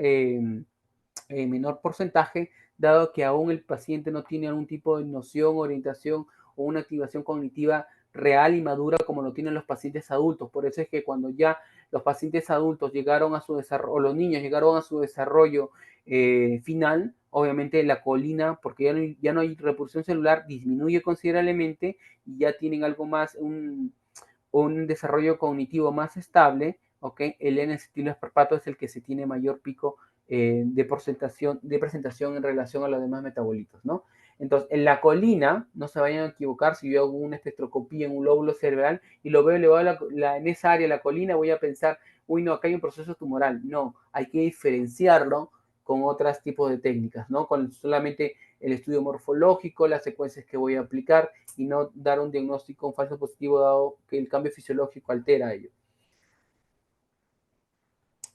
porcentaje, dado que aún el paciente no tiene algún tipo de noción, orientación o una activación cognitiva real y madura como lo tienen los pacientes adultos. Por eso es que cuando ya los pacientes adultos llegaron a su desarrollo, o los niños llegaron a su desarrollo final, obviamente la colina, porque ya no hay reproducción celular, disminuye considerablemente y ya tienen algo más, un desarrollo cognitivo más estable, ¿ok? El N-acetilosparpato es el que se tiene mayor pico de presentación en relación a los demás metabolitos, ¿no? Entonces, en la colina, no se vayan a equivocar, si yo hago una espectroscopía en un lóbulo cerebral y lo veo, le voy a en esa área, la colina, voy a pensar, uy, no, acá hay un proceso tumoral. No, hay que diferenciarlo con otros tipos de técnicas, ¿no? Con solamente el estudio morfológico, las secuencias que voy a aplicar y no dar un diagnóstico, un falso positivo, dado que el cambio fisiológico altera ello.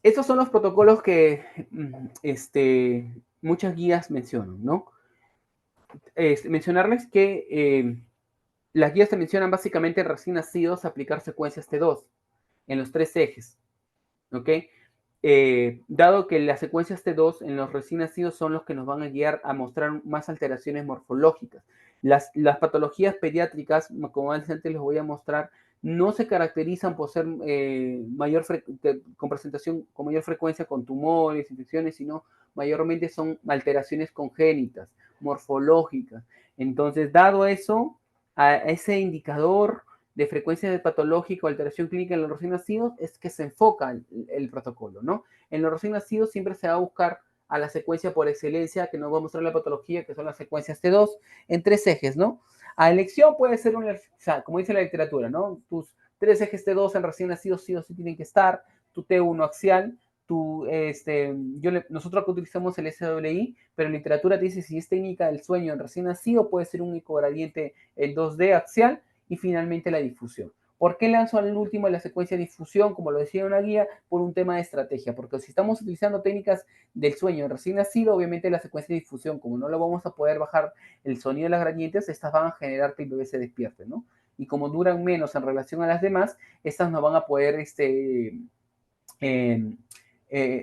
Estos son los protocolos que muchas guías mencionan, ¿no? Mencionarles que las guías te mencionan básicamente recién nacidos aplicar secuencias T2 en los 3 ejes, ¿ok? Dado que las secuencias T2 en los recién nacidos son los que nos van a guiar a mostrar más alteraciones morfológicas. Las patologías pediátricas, como antes les voy a mostrar, no se caracterizan por ser con presentación con mayor frecuencia con tumores, infecciones, sino mayormente son alteraciones congénitas, morfológicas. Entonces, dado eso, a ese indicador de frecuencia de patológica o alteración clínica en los recién nacidos es que se enfoca el protocolo, ¿no? En los recién nacidos siempre se va a buscar a la secuencia por excelencia que nos va a mostrar la patología, que son las secuencias T2, en 3 ejes, ¿no? A elección puede ser o sea, como dice la literatura, ¿no? Tus 3 ejes T2 en recién nacidos sí o sí tienen que estar, tu T1 axial, nosotros utilizamos el SWI, pero en literatura te dice si es técnica del sueño en recién nacido, puede ser un único gradiente el 2D axial, y finalmente la difusión. ¿Por qué lanzo al último la secuencia de difusión? Como lo decía en una guía, por un tema de estrategia, porque si estamos utilizando técnicas del sueño recién nacido, obviamente la secuencia de difusión, como no lo vamos a poder bajar el sonido de las gradientes, estas van a generar que el bebé se despierte, ¿no? Y como duran menos en relación a las demás, estas no van a poder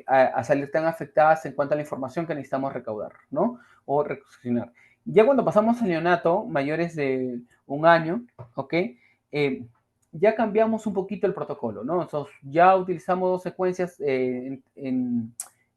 a salir tan afectadas en cuanto a la información que necesitamos recaudar, ¿no? O recepcionar. Ya cuando pasamos al neonato, mayores de un año, ¿ok? Ya cambiamos un poquito el protocolo, ¿no? Entonces, ya utilizamos 2 secuencias en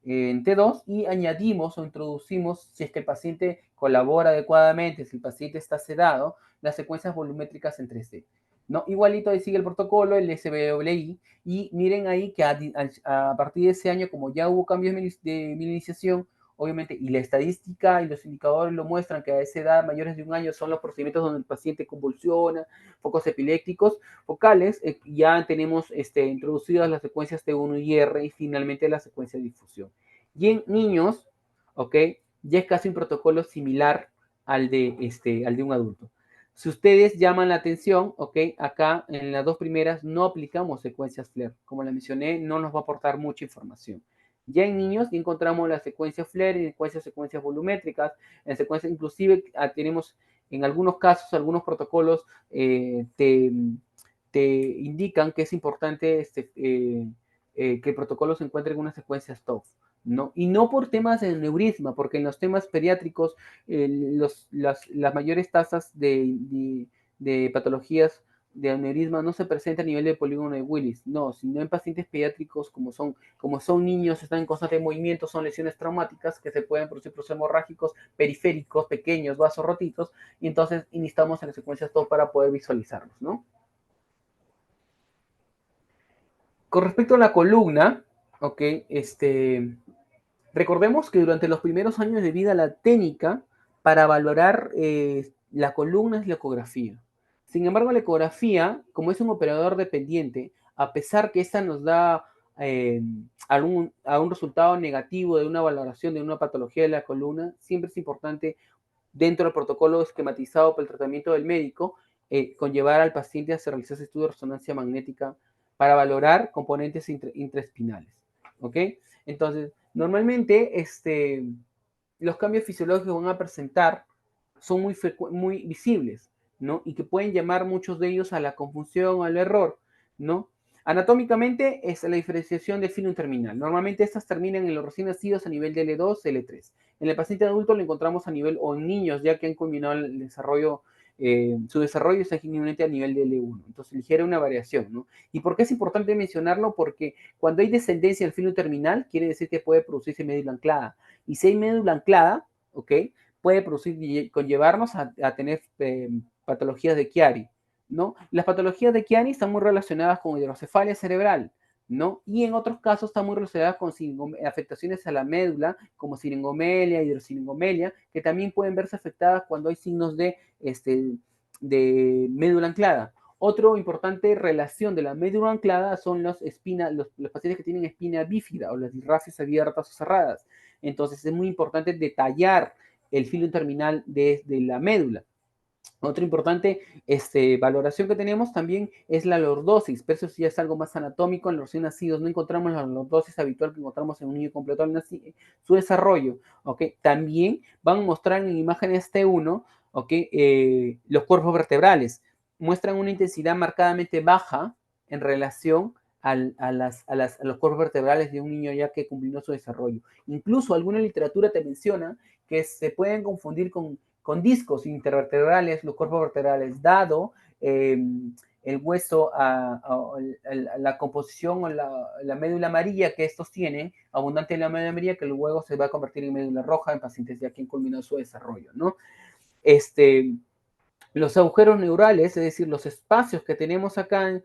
T2 y añadimos o introducimos, si es que el paciente colabora adecuadamente, si el paciente está sedado, las secuencias volumétricas en 3D. ¿No? Igualito ahí sigue el protocolo, el SBWI, y miren ahí que a partir de ese año, como ya hubo cambios de milinización, obviamente, y la estadística y los indicadores lo muestran que a esa edad, mayores de un año, son los procedimientos donde el paciente convulsiona, focos epilépticos, focales, ya tenemos introducidas las secuencias T1 y R y finalmente la secuencia de difusión. Y en niños, ¿ok? Ya es casi un protocolo similar al de un adulto. Si ustedes llaman la atención, ¿ok? Acá en las 2 primeras no aplicamos secuencias FLAIR. Como les mencioné, no nos va a aportar mucha información. Ya en niños encontramos la secuencia FLAIR y secuencias volumétricas. En secuencias, inclusive, tenemos en algunos casos, algunos protocolos te indican que es importante que el protocolo se encuentre en una secuencia STOF. ¿No? Y no por temas de neurisma, porque en los temas pediátricos las mayores tasas de patologías de aneurisma no se presentan a nivel de polígono de Willis, no, sino en pacientes pediátricos como son niños, están en constante movimiento, son lesiones traumáticas que se pueden producir procesos hemorrágicos periféricos, pequeños, vasos rotitos, y entonces iniciamos en las secuencias todo para poder visualizarlos, ¿no? Con respecto a la columna, ok, recordemos que durante los primeros años de vida la técnica para valorar la columna es la ecografía. Sin embargo, la ecografía, como es un operador dependiente, a pesar que esta nos da a un resultado negativo de una valoración de una patología de la columna, siempre es importante, dentro del protocolo esquematizado para el tratamiento del médico, conllevar al paciente a realizar estudios de resonancia magnética para valorar componentes intraespinales. ¿Ok? Entonces, normalmente los cambios fisiológicos que van a presentar son muy visibles, ¿no? Y que pueden llamar muchos de ellos a la confusión o al error, ¿no? Anatómicamente es la diferenciación del filum terminal. Normalmente estas terminan en los recién nacidos a nivel de L2, L3. En el paciente adulto lo encontramos a nivel, o en niños ya que han culminado el desarrollo, su desarrollo está generalmente a nivel de L1. Entonces, ligera una variación, ¿no? ¿Y por qué es importante mencionarlo? Porque cuando hay descendencia del filum terminal, quiere decir que puede producirse médula anclada. Y si hay médula anclada, ¿ok? Puede producir, conllevarnos a tener patologías de Chiari, ¿no? Las patologías de Chiari están muy relacionadas con hidrocefalia cerebral, ¿no? Y en otros casos están muy relacionadas con afectaciones a la médula, como siringomelia, hidrosiringomelia, que también pueden verse afectadas cuando hay signos de médula anclada. Otra importante relación de la médula anclada son los pacientes que tienen espina bífida o las disrafias abiertas o cerradas. Entonces es muy importante detallar el filum terminal de la médula. Otra importante valoración que tenemos también es la lordosis, pero eso sí es algo más anatómico. En los recién nacidos no encontramos la lordosis habitual que encontramos en un niño completo su desarrollo. ¿Okay? También van a mostrar en imágenes T1, ¿okay? Los cuerpos vertebrales. Muestran una intensidad marcadamente baja en relación a los cuerpos vertebrales de un niño ya que cumplió su desarrollo. Incluso alguna literatura te menciona que se pueden confundir con discos intervertebrales, los cuerpos vertebrales, dado el hueso, la composición o la médula amarilla que estos tienen, abundante en la médula amarilla, que luego se va a convertir en médula roja en pacientes ya que han culminado su desarrollo, ¿no? Los agujeros neurales, es decir, los espacios que tenemos acá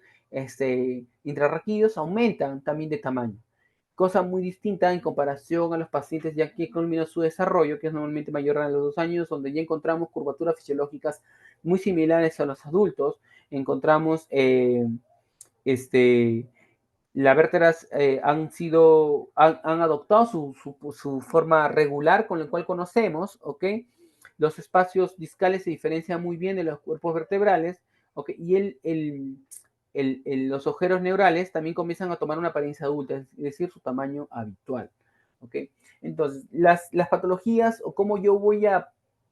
intrarraquídeos, aumentan también de tamaño. Cosa muy distinta en comparación a los pacientes ya que culminó su desarrollo, que es normalmente mayor a los 2 años, donde ya encontramos curvaturas fisiológicas muy similares a los adultos. Encontramos las vértebras han adoptado su forma regular con la cual conocemos, ¿ok? Los espacios discales se diferencian muy bien de los cuerpos vertebrales, ¿ok? Y los agujeros neurales también comienzan a tomar una apariencia adulta, es decir, su tamaño habitual, ¿ok? Entonces, las patologías o cómo yo voy a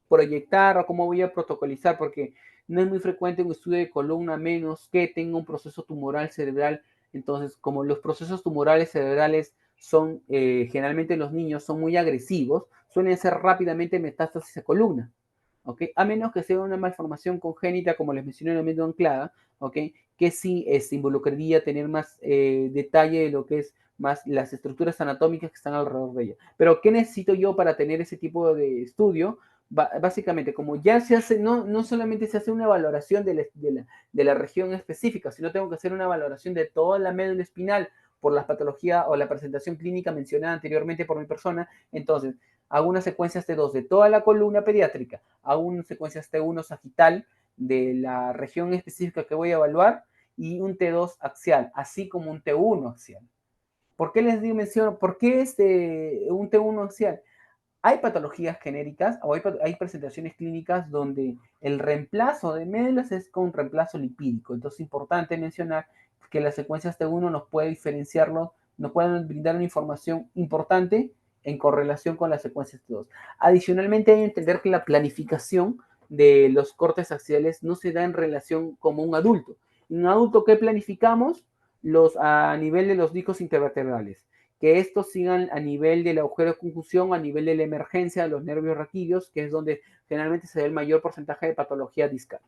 proyectar o cómo voy a protocolizar, porque no es muy frecuente un estudio de columna menos que tenga un proceso tumoral cerebral. Entonces, como los procesos tumorales cerebrales son, generalmente en los niños son muy agresivos, suelen ser rápidamente metástasis a columna, ¿ok? A menos que sea una malformación congénita, como les mencioné en la médula anclada, ¿ok? Que sí involucraría tener más detalle de lo que es más las estructuras anatómicas que están alrededor de ella. Pero, ¿qué necesito yo para tener ese tipo de estudio? Básicamente, como ya se hace, no solamente se hace una valoración de la región específica, sino tengo que hacer una valoración de toda la médula espinal por la patología o la presentación clínica mencionada anteriormente por mi persona. Entonces, hago unas secuencias T2 de toda la columna pediátrica, hago unas secuencias T1 sagital de la región específica que voy a evaluar y un T2 axial, así como un T1 axial. ¿Por qué les menciono? ¿Por qué un T1 axial? Hay patologías genéricas o hay presentaciones clínicas donde el reemplazo de médulas es con reemplazo lipídico. Entonces es importante mencionar que las secuencias T1 nos puede diferenciarlo, nos pueden brindar una información importante en correlación con las secuencias T2. Adicionalmente hay que entender que la planificación de los cortes axiales no se da en relación como un adulto. En un adulto, ¿qué planificamos? A nivel de los discos intervertebrales, que estos sigan a nivel del agujero de conjunción, a nivel de la emergencia de los nervios raquídeos, que es donde generalmente se da el mayor porcentaje de patología discal,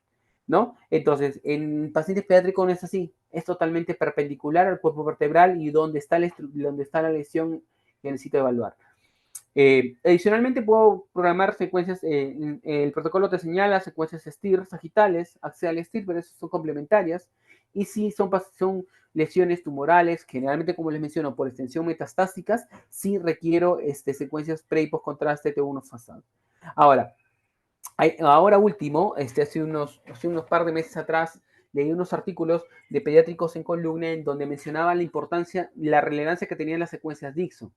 ¿no? Entonces, en pacientes pediátricos no es así, es totalmente perpendicular al cuerpo vertebral y donde está la lesión que necesito evaluar. Adicionalmente, puedo programar secuencias, el protocolo te señala secuencias STIR sagitales, axiales STIR, pero esas son complementarias. Y si son lesiones tumorales, generalmente, como les menciono, por extensión metastásicas, sí requiero secuencias pre y post contraste T1 fasado. Ahora último, hace unos par de meses atrás, leí unos artículos de pediátricos en columna en donde mencionaban la importancia, la relevancia que tenían las secuencias Dixon.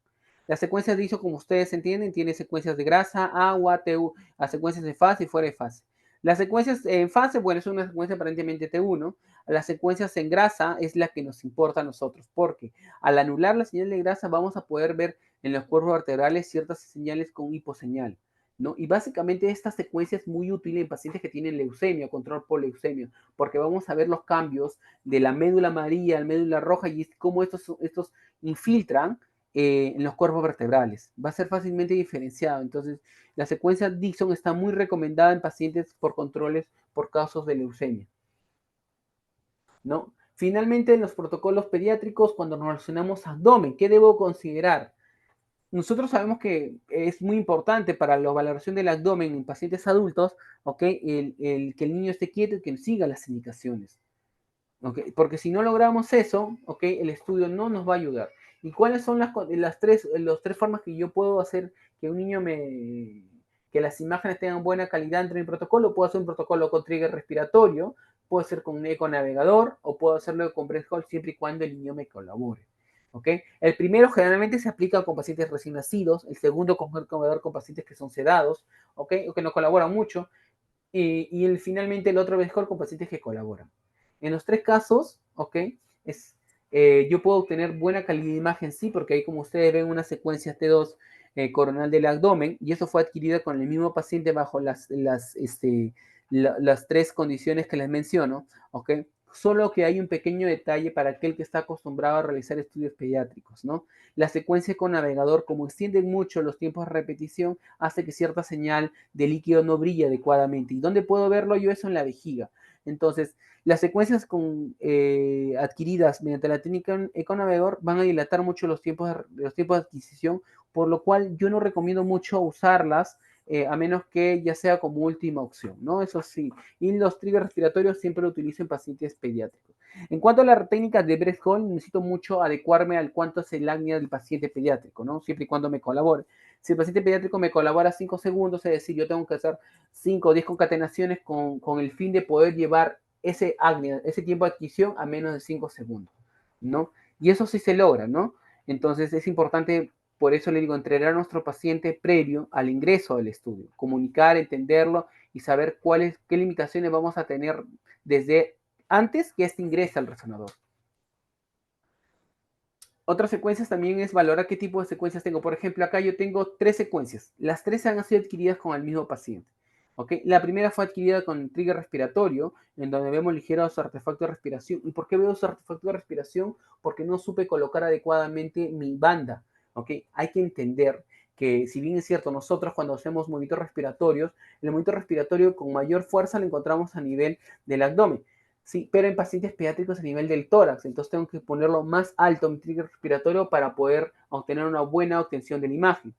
Las secuencias Dixon, como ustedes entienden, tiene secuencias de grasa, agua, TU, a secuencias de fase y fuera de fase. Las secuencias en fase, bueno, es una secuencia aparentemente T1. Las secuencias en grasa es la que nos importa a nosotros, porque al anular la señal de grasa vamos a poder ver en los cuerpos vertebrales ciertas señales con hiposeñal, ¿no? Y básicamente esta secuencia es muy útil en pacientes que tienen leucemia, control por leucemia, porque vamos a ver los cambios de la médula amarilla al médula roja y cómo estos infiltran en los cuerpos vertebrales. Va a ser fácilmente diferenciado. Entonces, la secuencia Dixon está muy recomendada en pacientes por controles por casos de leucemia, ¿no? Finalmente, en los protocolos pediátricos, cuando nos relacionamos abdomen, ¿qué debo considerar? Nosotros sabemos que es muy importante para la valoración del abdomen en pacientes adultos, ¿okay? Que el niño esté quieto y que siga las indicaciones. ¿Okay? Porque si no logramos eso, ¿okay? El estudio no nos va a ayudar. ¿Y cuáles son las tres formas que yo puedo hacer que un niño que las imágenes tengan buena calidad dentro de mi protocolo? Puedo hacer un protocolo con trigger respiratorio, puedo hacer con un eco navegador o puedo hacerlo con breath hold siempre y cuando el niño me colabore. ¿Okay? El primero generalmente se aplica con pacientes recién nacidos, el segundo con pacientes que son sedados, ¿okay? O que no colaboran mucho, y finalmente el otro breath hold con pacientes que colaboran. En los tres casos, ¿ok? Yo puedo obtener buena calidad de imagen, sí, porque ahí como ustedes ven una secuencia T2 coronal del abdomen, y eso fue adquirido con el mismo paciente bajo las tres condiciones que les menciono, ¿ok? Solo que hay un pequeño detalle para aquel que está acostumbrado a realizar estudios pediátricos, ¿no? La secuencia con navegador, como extienden mucho los tiempos de repetición, hace que cierta señal de líquido no brille adecuadamente. ¿Y dónde puedo verlo yo? Eso en la vejiga. Entonces, las secuencias adquiridas mediante la técnica Econavegador van a dilatar mucho los tiempos de adquisición, por lo cual yo no recomiendo mucho usarlas a menos que ya sea como última opción, ¿no? Eso sí. Y los triggers respiratorios siempre lo utilizo en pacientes pediátricos. En cuanto a la técnica de breath hold, necesito mucho adecuarme al cuánto es el apnea del paciente pediátrico, ¿no? Siempre y cuando me colabore. Si el paciente pediátrico me colabora 5 segundos, es decir, yo tengo que hacer 5 o 10 concatenaciones con el fin de poder llevar ese apnea, ese tiempo de adquisición a menos de 5 segundos, ¿no? Y eso sí se logra, ¿no? Entonces es importante, por eso le digo, entrenar a nuestro paciente previo al ingreso al estudio, comunicar, entenderlo y saber qué limitaciones vamos a tener desde antes que este ingrese al resonador. Otras secuencias también es valorar qué tipo de secuencias tengo. Por ejemplo, acá yo tengo 3 secuencias. Las 3 han sido adquiridas con el mismo paciente. ¿Okay? La primera fue adquirida con trigger respiratorio, en donde vemos ligeros artefactos de respiración. ¿Y por qué veo esos artefactos de respiración? Porque no supe colocar adecuadamente mi banda. ¿Okay? Hay que entender que, si bien es cierto, nosotros cuando hacemos movimientos respiratorios, el movimiento respiratorio con mayor fuerza lo encontramos a nivel del abdomen. Sí, pero en pacientes pediátricos a nivel del tórax, entonces tengo que ponerlo más alto en trigger respiratorio para poder obtener una buena obtención de la imagen.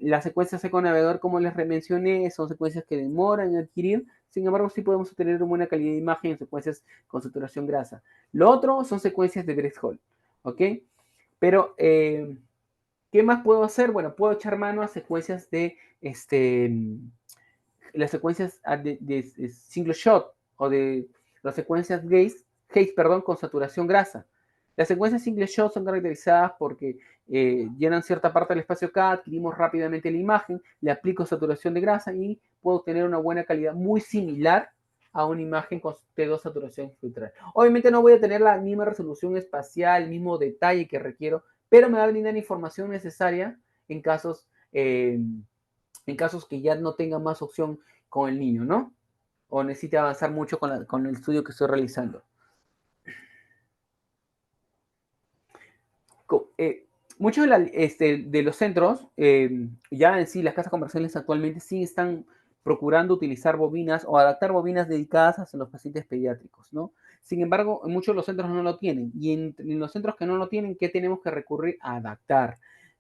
Las secuencias Econavegador, como les mencioné, son secuencias que demoran en adquirir, sin embargo, sí podemos obtener una buena calidad de imagen en secuencias con saturación grasa. Lo otro son secuencias de breath hold, ¿ok? Pero, ¿qué más puedo hacer? Bueno, puedo echar mano a secuencias las secuencias de single shot o de las secuencias Gaze, perdón, con saturación grasa. Las secuencias single shot son caracterizadas porque llenan cierta parte del espacio K, adquirimos rápidamente la imagen, le aplico saturación de grasa y puedo obtener una buena calidad muy similar a una imagen con T2 saturación filtral. Obviamente no voy a tener la misma resolución espacial, el mismo detalle que requiero, pero me va a brindar información necesaria en casos que ya no tenga más opción con el niño, ¿no? O necesite avanzar mucho con el estudio que estoy realizando. Muchos de los centros, ya en sí, las casas comerciales actualmente sí están procurando utilizar bobinas o adaptar bobinas dedicadas hacia los pacientes pediátricos, ¿no? Sin embargo, muchos de los centros no lo tienen. Y en los centros que no lo tienen, ¿qué tenemos que recurrir? A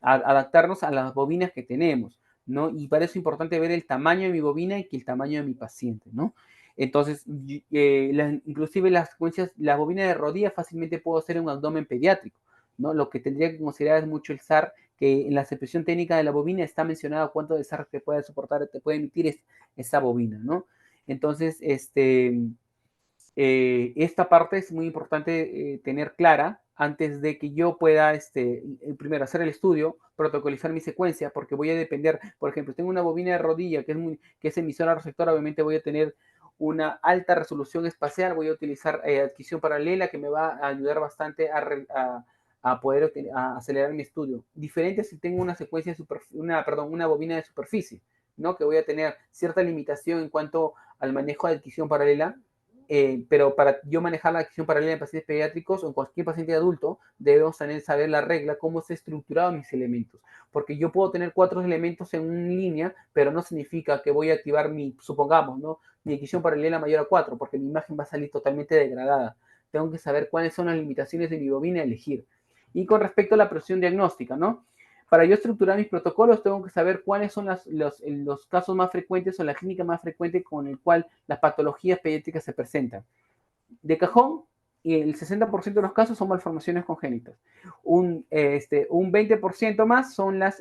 adaptarnos a las bobinas que tenemos, ¿no? Y para eso es importante ver el tamaño de mi bobina y el tamaño de mi paciente, ¿no? Entonces, inclusive las bobinas de rodilla fácilmente puedo hacer un abdomen pediátrico, ¿no? Lo que tendría que considerar es mucho el SAR, que en la acepción técnica de la bobina está mencionado cuánto de SAR te puede soportar, te puede emitir esa bobina, ¿no? Entonces, esta parte es muy importante tener clara antes de que yo pueda, primero, hacer el estudio, protocolizar mi secuencia, porque voy a depender, por ejemplo, tengo una bobina de rodilla que es emisora receptora, obviamente voy a tener una alta resolución espacial, voy a utilizar adquisición paralela que me va a ayudar bastante a poder a acelerar mi estudio. Diferente si tengo una secuencia una bobina de superficie, ¿no? Que voy a tener cierta limitación en cuanto al manejo de adquisición paralela, pero para yo manejar la adquisición paralela en pacientes pediátricos o en cualquier paciente adulto, debemos también saber la regla, cómo se estructuraron mis elementos. Porque yo puedo tener 4 elementos en una línea, pero no significa que voy a activar supongamos, ¿no? Mi adquisición paralela mayor a 4, porque mi imagen va a salir totalmente degradada. Tengo que saber cuáles son las limitaciones de mi bobina y elegir. Y con respecto a la precisión diagnóstica, ¿no? Para yo estructurar mis protocolos, tengo que saber cuáles son los casos más frecuentes o la clínica más frecuente con el cual las patologías pediátricas se presentan. De cajón, y el 60% de los casos son malformaciones congénitas. Un 20% más son las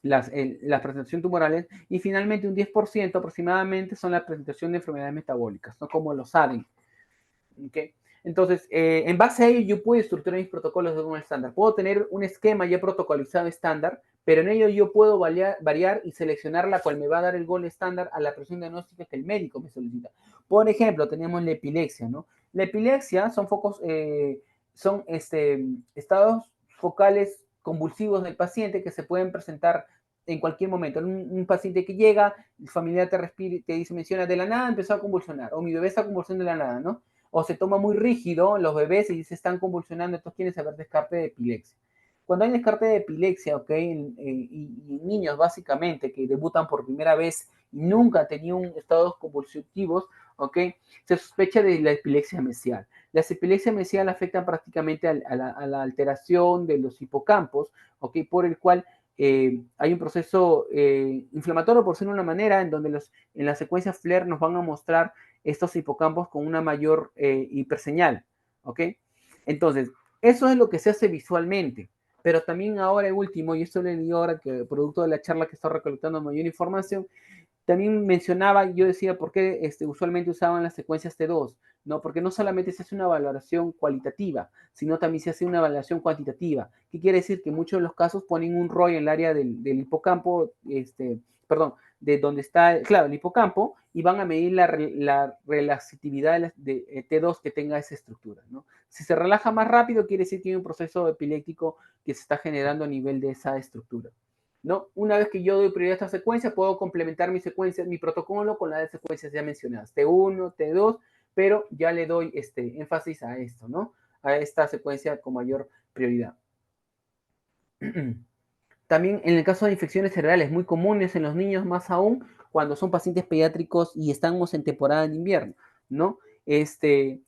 presentaciones tumorales y finalmente un 10% aproximadamente son la presentación de enfermedades metabólicas, ¿no? Como los ADEN. ¿Okay? Entonces, en base a ello, yo puedo estructurar mis protocolos de un estándar. Puedo tener un esquema ya protocolizado estándar, pero en ello yo puedo variar y seleccionar la cual me va a dar el gol estándar a la presión diagnóstica que el médico me solicita. Por ejemplo, tenemos la epilepsia, ¿no? La epilepsia son focos, son estados focales convulsivos del paciente que se pueden presentar en cualquier momento. Un paciente que llega, el familiar te dice, menciona, de la nada empezó a convulsionar, o mi bebé está convulsionando de la nada, ¿no? O se toma muy rígido los bebés y se están convulsionando, entonces quieren saber descarte de epilepsia. Cuando hay descarte de epilepsia, ¿ok? Y niños básicamente que debutan por primera vez y nunca han tenido estados convulsivos, ¿ok? Se sospecha de la epilepsia mesial. Las epilepsias mesial afectan prácticamente a la alteración de los hipocampos, ¿ok? Por el cual hay un proceso inflamatorio, por ser una manera, en donde en la secuencia FLAIR nos van a mostrar estos hipocampos con una mayor hiperseñal, ¿ok? Entonces, eso es lo que se hace visualmente, pero también ahora, último, y esto le digo ahora que producto de la charla que está recolectando mayor información, también mencionaba, yo decía, ¿por qué usualmente usaban las secuencias T2? ¿No? Porque no solamente se hace una valoración cualitativa, sino también se hace una valoración cuantitativa. ¿Qué quiere decir? Que muchos de los casos ponen un ROI en el área del hipocampo, perdón, de donde está, claro, el hipocampo, y van a medir la relatividad de T2 que tenga esa estructura, ¿no? Si se relaja más rápido, quiere decir que hay un proceso epiléptico que se está generando a nivel de esa estructura, ¿no? Una vez que yo doy prioridad a esta secuencia, puedo complementar mi secuencia, mi protocolo con las de secuencias ya mencionadas, T1, T2, pero ya le doy énfasis a esto, ¿no? A esta secuencia con mayor prioridad. También en el caso de infecciones cerebrales muy comunes en los niños, más aún cuando son pacientes pediátricos y estamos en temporada de invierno, ¿no?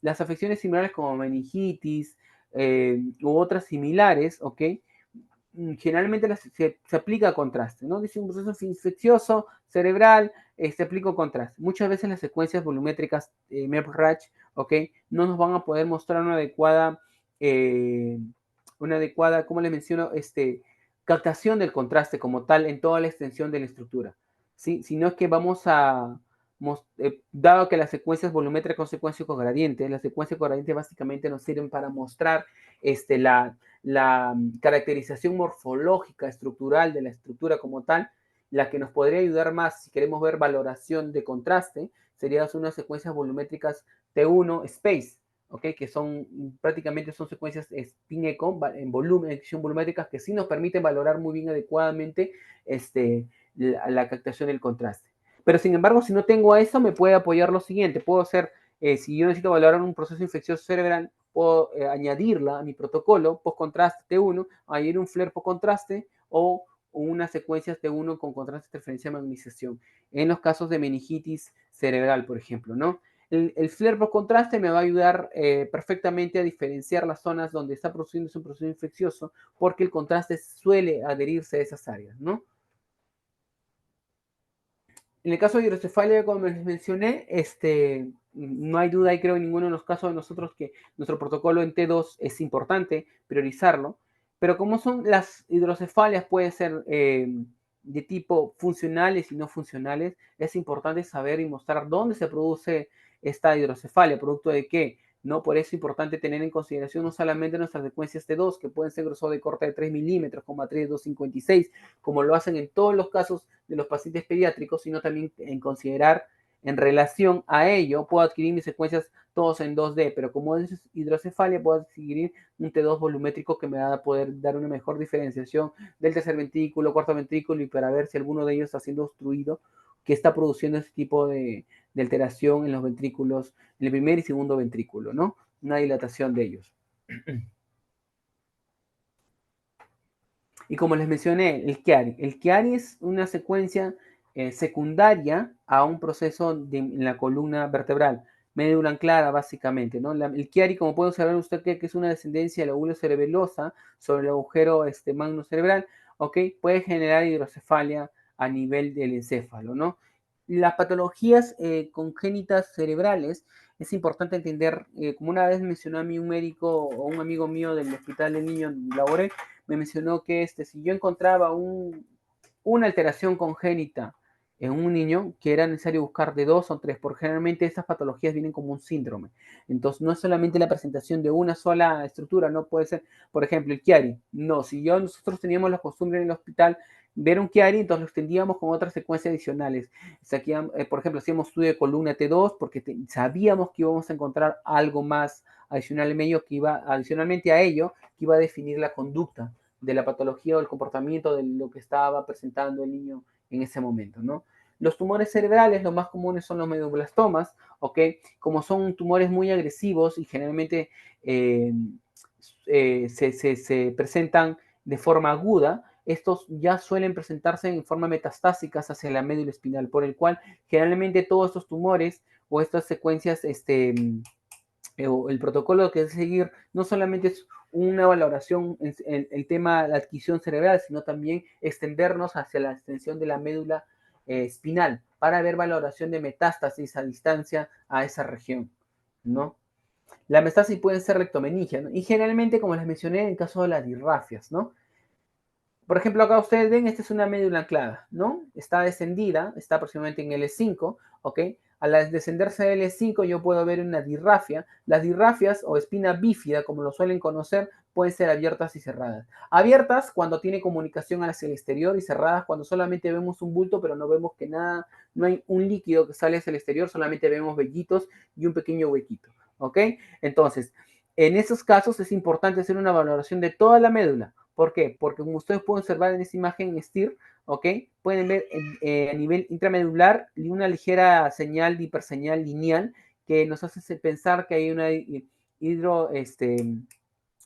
Las afecciones similares como meningitis u otras similares, ¿ok? Generalmente se aplica contraste, ¿no? Dice un proceso infeccioso cerebral, aplico contraste. Muchas veces las secuencias volumétricas MEP-RACH, ¿ok? No nos van a poder mostrar una adecuada, ¿cómo les menciono? Captación del contraste como tal en toda la extensión de la estructura, ¿sí? Sino que vamos a, dado que las secuencias volumétricas son secuencias con gradientes, las secuencias con gradientes básicamente nos sirven para mostrar la caracterización morfológica estructural de la estructura como tal. La que nos podría ayudar más si queremos ver valoración de contraste serían unas secuencias volumétricas T1 Space, ¿okay? Que prácticamente son secuencias spin echo en volumen, edición volumétricas que sí nos permiten valorar muy bien adecuadamente la captación del contraste. Pero sin embargo, si no tengo a eso, me puede apoyar lo siguiente. Puedo hacer, si yo necesito valorar un proceso infeccioso cerebral, puedo añadirla a mi protocolo post-contraste T1, añadir un FLAIR post-contraste o una secuencia T1 con contraste, interferencia, magnización. En los casos de meningitis cerebral, por ejemplo, ¿no? El FLAIR post-contraste me va a ayudar perfectamente a diferenciar las zonas donde está produciendo un proceso infeccioso porque el contraste suele adherirse a esas áreas, ¿no? En el caso de hidrocefalia, como les mencioné, no hay duda, y creo en ninguno de los casos de nosotros que nuestro protocolo en T2 es importante priorizarlo, pero como son las hidrocefalias, puede ser de tipo funcionales y no funcionales, es importante saber y mostrar dónde se produce esta hidrocefalia, producto de qué, ¿no? Por eso es importante tener en consideración no solamente nuestras secuencias T2, que pueden ser grosor de corte de 3 milímetros, 3,256, como lo hacen en todos los casos de los pacientes pediátricos, sino también en considerar en relación a ello, puedo adquirir mis secuencias todos en 2D, pero como es hidrocefalia, puedo adquirir un T2 volumétrico que me va a poder dar una mejor diferenciación del tercer ventrículo, cuarto ventrículo, y para ver si alguno de ellos está siendo obstruido, que está produciendo ese tipo de alteración en los ventrículos, en el primer y segundo ventrículo, ¿no? Una dilatación de ellos. Y como les mencioné, el Chiari. El Chiari es una secuencia secundaria a un proceso en la columna vertebral, médula anclada básicamente, ¿no? El Chiari, como puede observar usted, que es una descendencia del lóbulo cerebelosa sobre el agujero magno cerebral, ¿ok? Puede generar hidrocefalia a nivel del encéfalo, ¿no? Las patologías congénitas cerebrales, es importante entender, como una vez mencionó a mí un médico o un amigo mío del hospital del niño donde laboré, me mencionó que si yo encontraba una alteración congénita en un niño, que era necesario buscar de 2 o 3, porque generalmente estas patologías vienen como un síndrome. Entonces, no es solamente la presentación de una sola estructura, no puede ser, por ejemplo, el Chiari. No, si nosotros teníamos la costumbre en el hospital ver un Chiari, entonces lo extendíamos con otras secuencias adicionales. Aquí, por ejemplo, hacíamos estudio de columna T2 porque sabíamos que íbamos a encontrar algo más adicionalmente a ello, que iba a definir la conducta de la patología o el comportamiento de lo que estaba presentando el niño en ese momento, ¿no? Los tumores cerebrales, los más comunes son los medioblastomas, ¿ok? Como son tumores muy agresivos y generalmente se presentan de forma aguda, estos ya suelen presentarse en forma metastásica hacia la médula espinal, por el cual generalmente todos estos tumores o estas secuencias, el protocolo que es seguir no solamente es una valoración en el tema de la adquisición cerebral, sino también extendernos hacia la extensión de la médula espinal para ver valoración de metástasis a distancia a esa región, ¿no? La metástasis puede ser rectomeningia, ¿no? Y generalmente, como les mencioné, en el caso de las disrafias, ¿no? Por ejemplo, acá ustedes ven, esta es una médula anclada, ¿no? Está descendida, está aproximadamente en L5, ¿ok? Al descenderse a L5 yo puedo ver una disrafia. Las disrafias o espina bífida, como lo suelen conocer, pueden ser abiertas y cerradas. Abiertas cuando tiene comunicación hacia el exterior y cerradas cuando solamente vemos un bulto, pero no vemos que nada, no hay un líquido que sale hacia el exterior, solamente vemos vellitos y un pequeño huequito, ¿ok? Entonces, en esos casos es importante hacer una valoración de toda la médula. ¿Por qué? Porque como ustedes pueden observar en esta imagen STIR, ¿ok? Pueden ver a nivel intramedular una ligera señal de hiperseñal lineal que nos hace pensar que hay una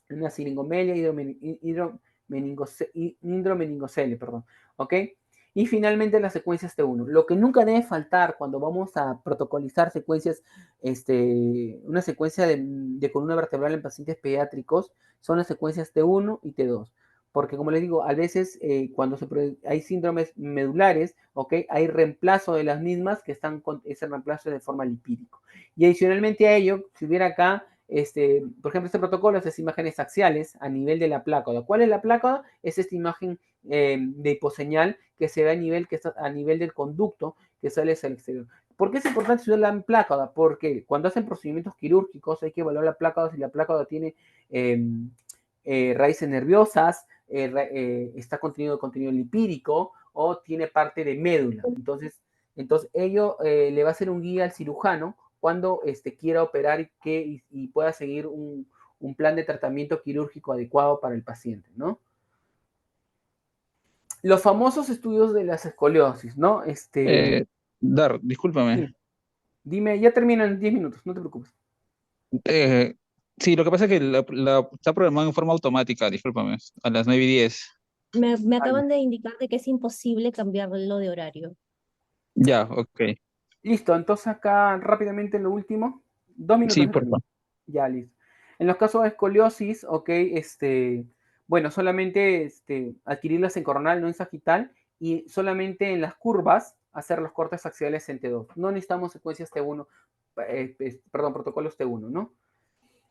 una siringomelia, hidromeningocele, perdón, ¿ok? Y finalmente las secuencias T1. Lo que nunca debe faltar cuando vamos a protocolizar secuencias, una secuencia de columna vertebral en pacientes pediátricos, son las secuencias T1 y T2. Porque como les digo, a veces cuando hay síndromes medulares, ¿ok? Hay reemplazo de las mismas que están con ese reemplazo de forma lipídico. Y adicionalmente a ello, si hubiera acá por ejemplo, este protocolo es imágenes axiales a nivel de la plácoda. ¿Cuál es la plácoda? Es esta imagen de hiposeñal que se ve a nivel del conducto que sale hacia el exterior. ¿Por qué es importante estudiar la plácoda? Porque cuando hacen procedimientos quirúrgicos hay que evaluar la plácoda si la plácoda tiene raíces nerviosas, está contenido lipídico o tiene parte de médula. Entonces ello le va a ser un guía al cirujano cuando quiera operar y pueda seguir un plan de tratamiento quirúrgico adecuado para el paciente, ¿no? Los famosos estudios de las escoliosis, ¿no? Discúlpame. Dime, ya termino en 10 minutos, no te preocupes. Sí, lo que pasa es que está programado en forma automática, discúlpame, a las 9:10. Me acaban de indicar de que es imposible cambiarlo de horario. Ya, ok. Listo, entonces acá rápidamente lo último. 2 minutos. Sí, por favor. Ya, listo. En los casos de escoliosis, ok, bueno, solamente adquirirlas en coronal, no en sagital, y solamente en las curvas hacer los cortes axiales en T2. No necesitamos secuencias T1, perdón, protocolos T1, ¿no?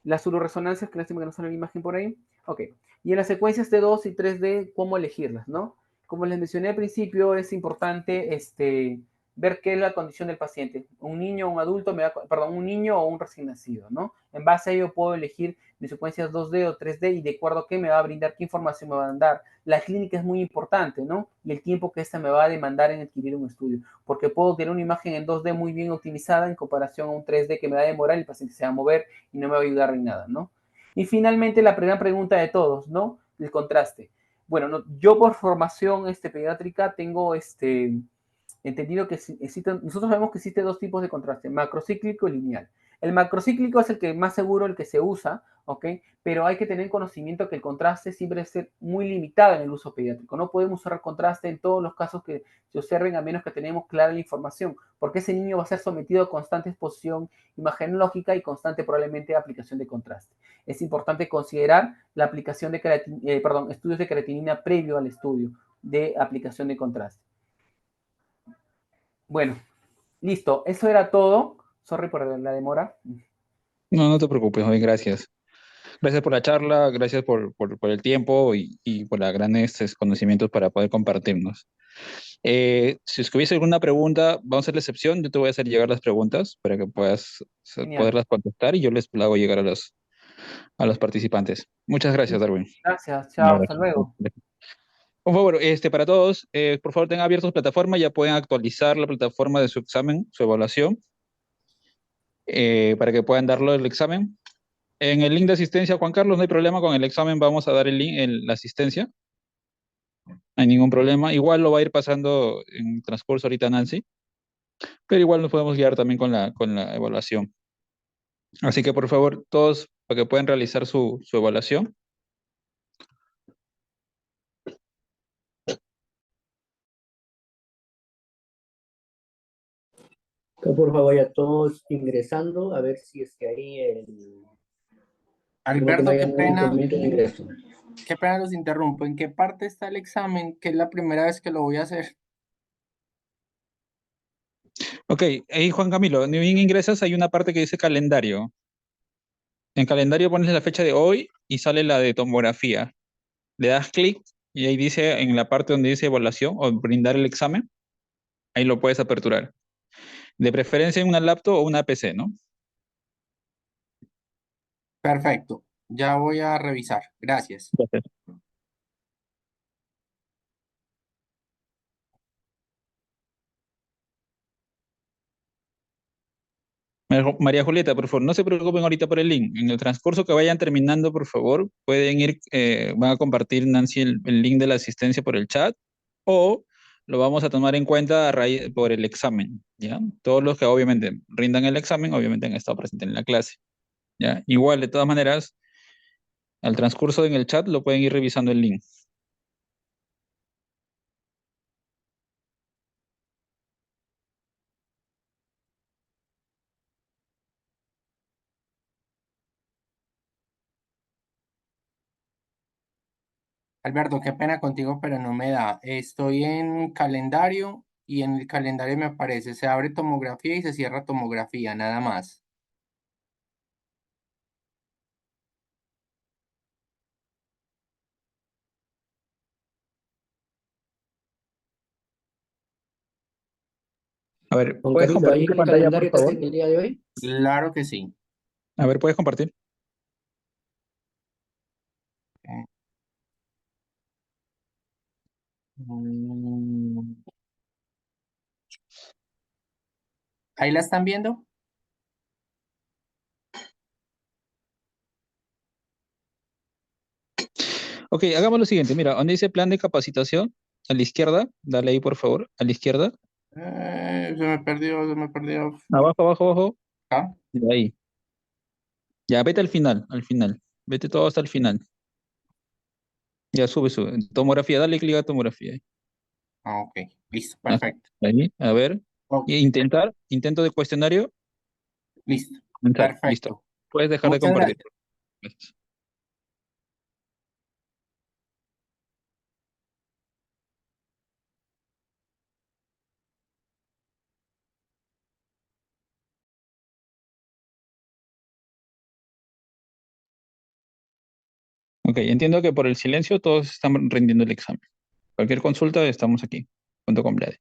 Las urorresonancias, que lástima que no sale la imagen por ahí. Ok. Y en las secuencias T2 y 3D, ¿cómo elegirlas, no? Como les mencioné al principio, es importante ver qué es la condición del paciente. Un niño o un adulto, perdón, un niño o un recién nacido, ¿no? En base a ello puedo elegir mis secuencias 2D o 3D y de acuerdo a qué me va a brindar, qué información me va a dar. La clínica es muy importante, ¿no? Y el tiempo que esta me va a demandar en adquirir un estudio, porque puedo tener una imagen en 2D muy bien optimizada en comparación a un 3D que me va a demorar y el paciente se va a mover y no me va a ayudar en nada, ¿no? Y finalmente la primera pregunta de todos, ¿no? El contraste. Bueno, no, yo por formación pediátrica tengo entendido que nosotros sabemos que existe dos tipos de contraste, macrocíclico y lineal. El macrocíclico es el que más seguro, el que se usa, ¿ok? Pero hay que tener conocimiento que el contraste siempre debe ser muy limitado en el uso pediátrico. No podemos usar contraste en todos los casos que se observen a menos que tenemos clara la información, porque ese niño va a ser sometido a constante exposición imagenológica y constante probablemente aplicación de contraste. Es importante considerar la aplicación de estudios de creatinina previo al estudio de aplicación de contraste. Bueno, listo, eso era todo. Sorry por la demora. No, no te preocupes, joven, gracias. Gracias por la charla, gracias por el tiempo y por los grandes conocimientos para poder compartirnos. Si es que hubiese alguna pregunta, vamos a hacer la excepción. Yo te voy a hacer llegar las preguntas para que puedas Genial. poderlas contestar y yo les la hago llegar a los participantes. Muchas gracias, Darwin. Gracias, Un chao, hasta abrazo. luego. Por favor, para todos, por favor tengan abiertos plataforma, ya pueden actualizar la plataforma de su examen, su evaluación, para que puedan darlo el examen. En el link de asistencia, Juan Carlos, no hay problema con el examen, vamos a dar el link, la asistencia, no hay ningún problema. Igual lo va a ir pasando en transcurso ahorita Nancy, pero igual nos podemos guiar también con la evaluación. Así que por favor, todos, para que puedan realizar su evaluación. Acá, por favor, ya todos ingresando, a ver si es que ahí luego que Alberto, me hayan un inconveniente de ingreso. qué pena los interrumpo. ¿En qué parte está el examen? Que es la primera vez que lo voy a hacer. Ok, ahí Juan Camilo, ni bien ingresas, hay una parte que dice calendario. En calendario pones la fecha de hoy y sale la de tomografía. Le das clic y ahí dice, en la parte donde dice evaluación o brindar el examen, ahí lo puedes aperturar. De preferencia en una laptop o una PC, ¿no? Perfecto. Ya voy a revisar. Gracias. Gracias. María Julieta, por favor, no se preocupen ahorita por el link. En el transcurso que vayan terminando, por favor, pueden ir, van a compartir, Nancy, el link de la asistencia por el chat o lo vamos a tomar en cuenta por el examen, ¿ya? Todos los que obviamente rindan el examen, obviamente han estado presentes en la clase, ¿ya? Igual, de todas maneras, al transcurso en el chat lo pueden ir revisando el link. Alberto, qué pena contigo, pero no me da. Estoy en calendario y en el calendario me aparece, se abre tomografía y se cierra tomografía, nada más. A ver, Juan ¿puedes Camilo, ahí compartir en tu el pantalla, por calendario que está favor? en el día de hoy. Claro que sí. A ver, ¿puedes compartir? Eh, mm, ¿Ahí la están viendo? Ok, hagamos lo siguiente. Mira, donde dice plan de capacitación, a la izquierda, dale ahí, por favor, a la izquierda. Se me perdió, se me perdió. Abajo, abajo, abajo. Acá. De ahí. Ya, vete al final, al final. Vete todo hasta el final. Ya, sube, sube. Tomografía, dale clic a tomografía. Ah, ok, listo, Ah, perfecto. ahí, a ver. Ok, Intento de cuestionario. listo, Comenzar, listo. perfecto. Puedes dejar de Muchas compartir. gracias. Gracias. Ok, entiendo que por el silencio todos están rindiendo el examen. Cualquier consulta, estamos aquí, junto con Vlad.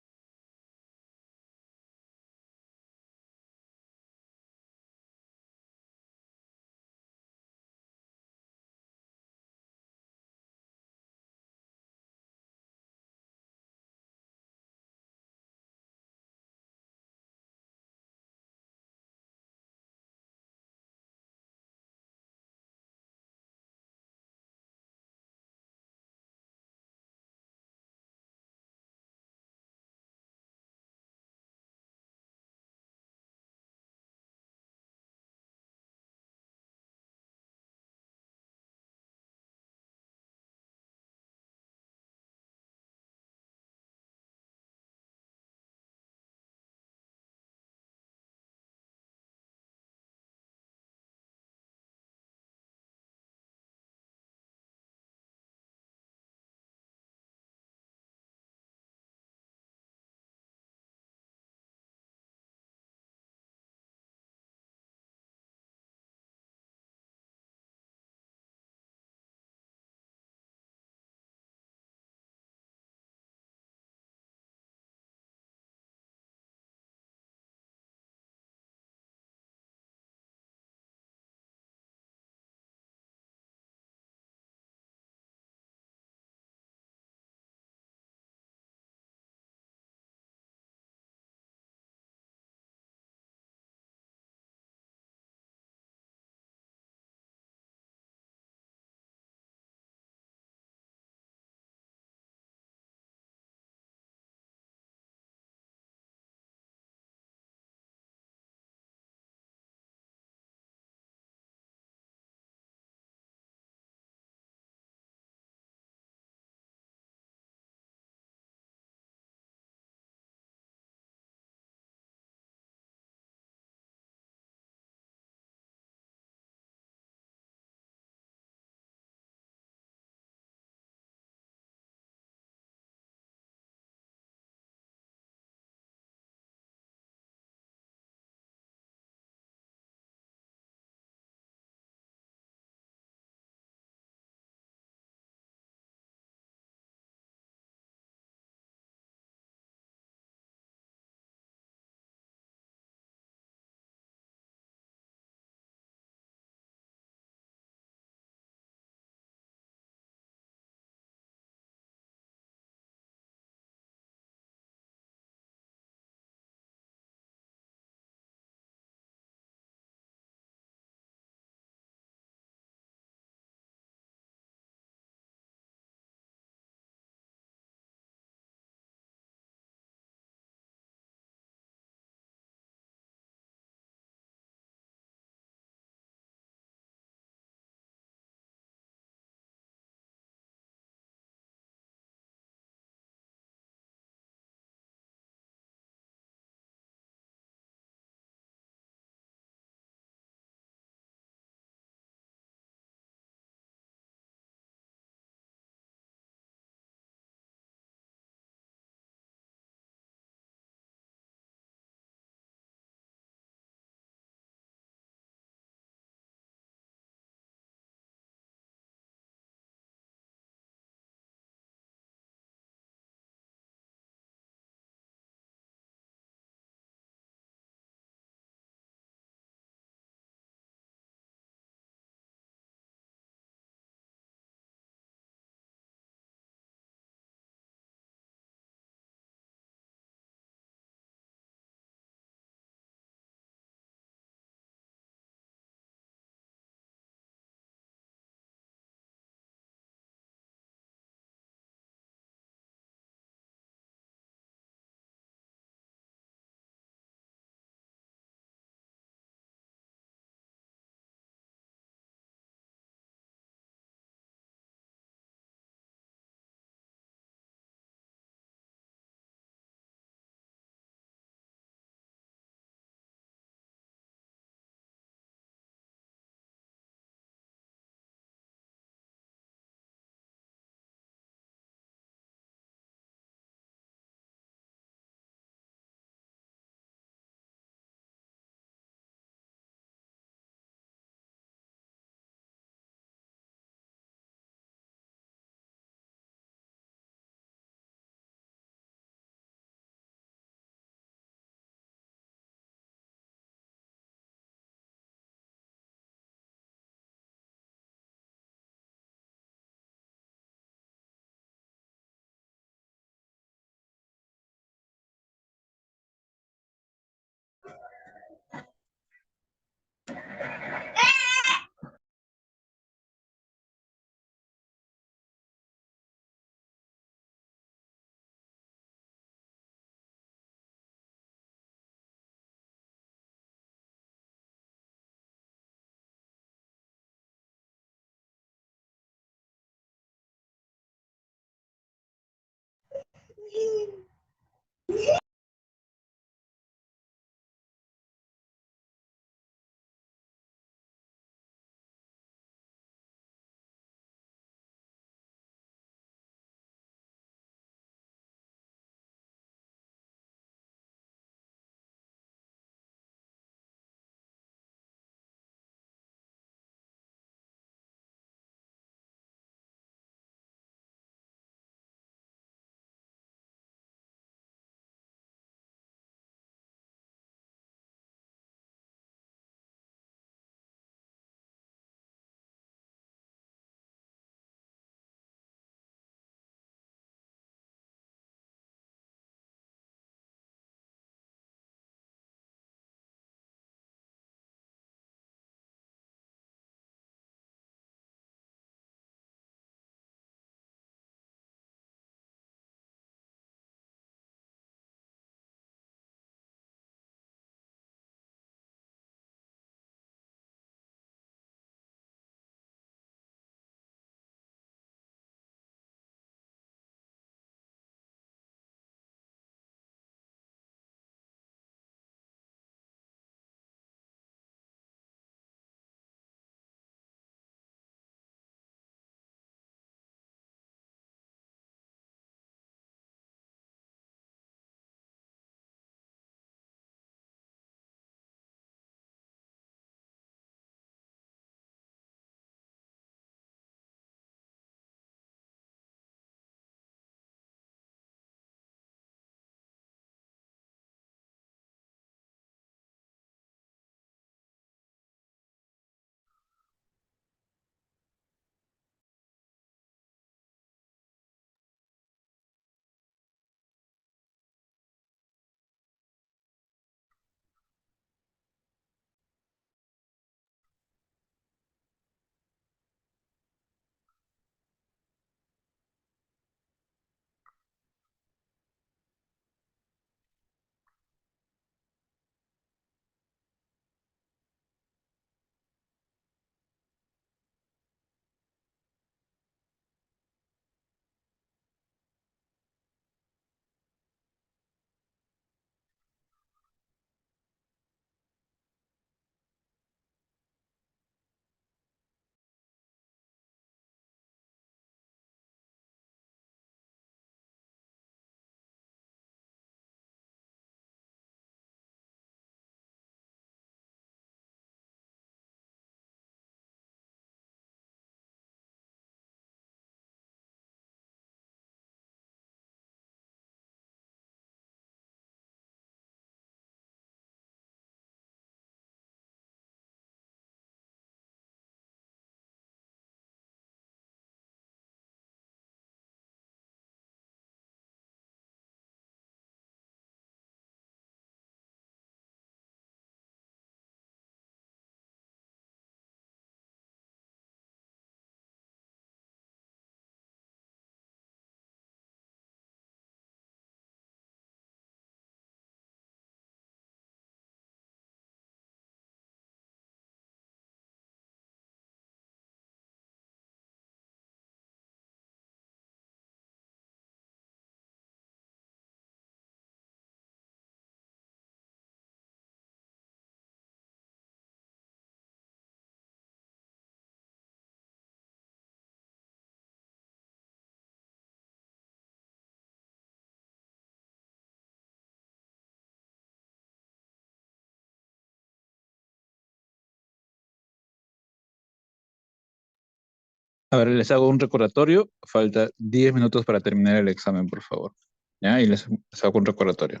A ver, les hago un recordatorio. Falta 10 minutos para terminar el examen, por favor. ¿Ya? Y les hago un recordatorio.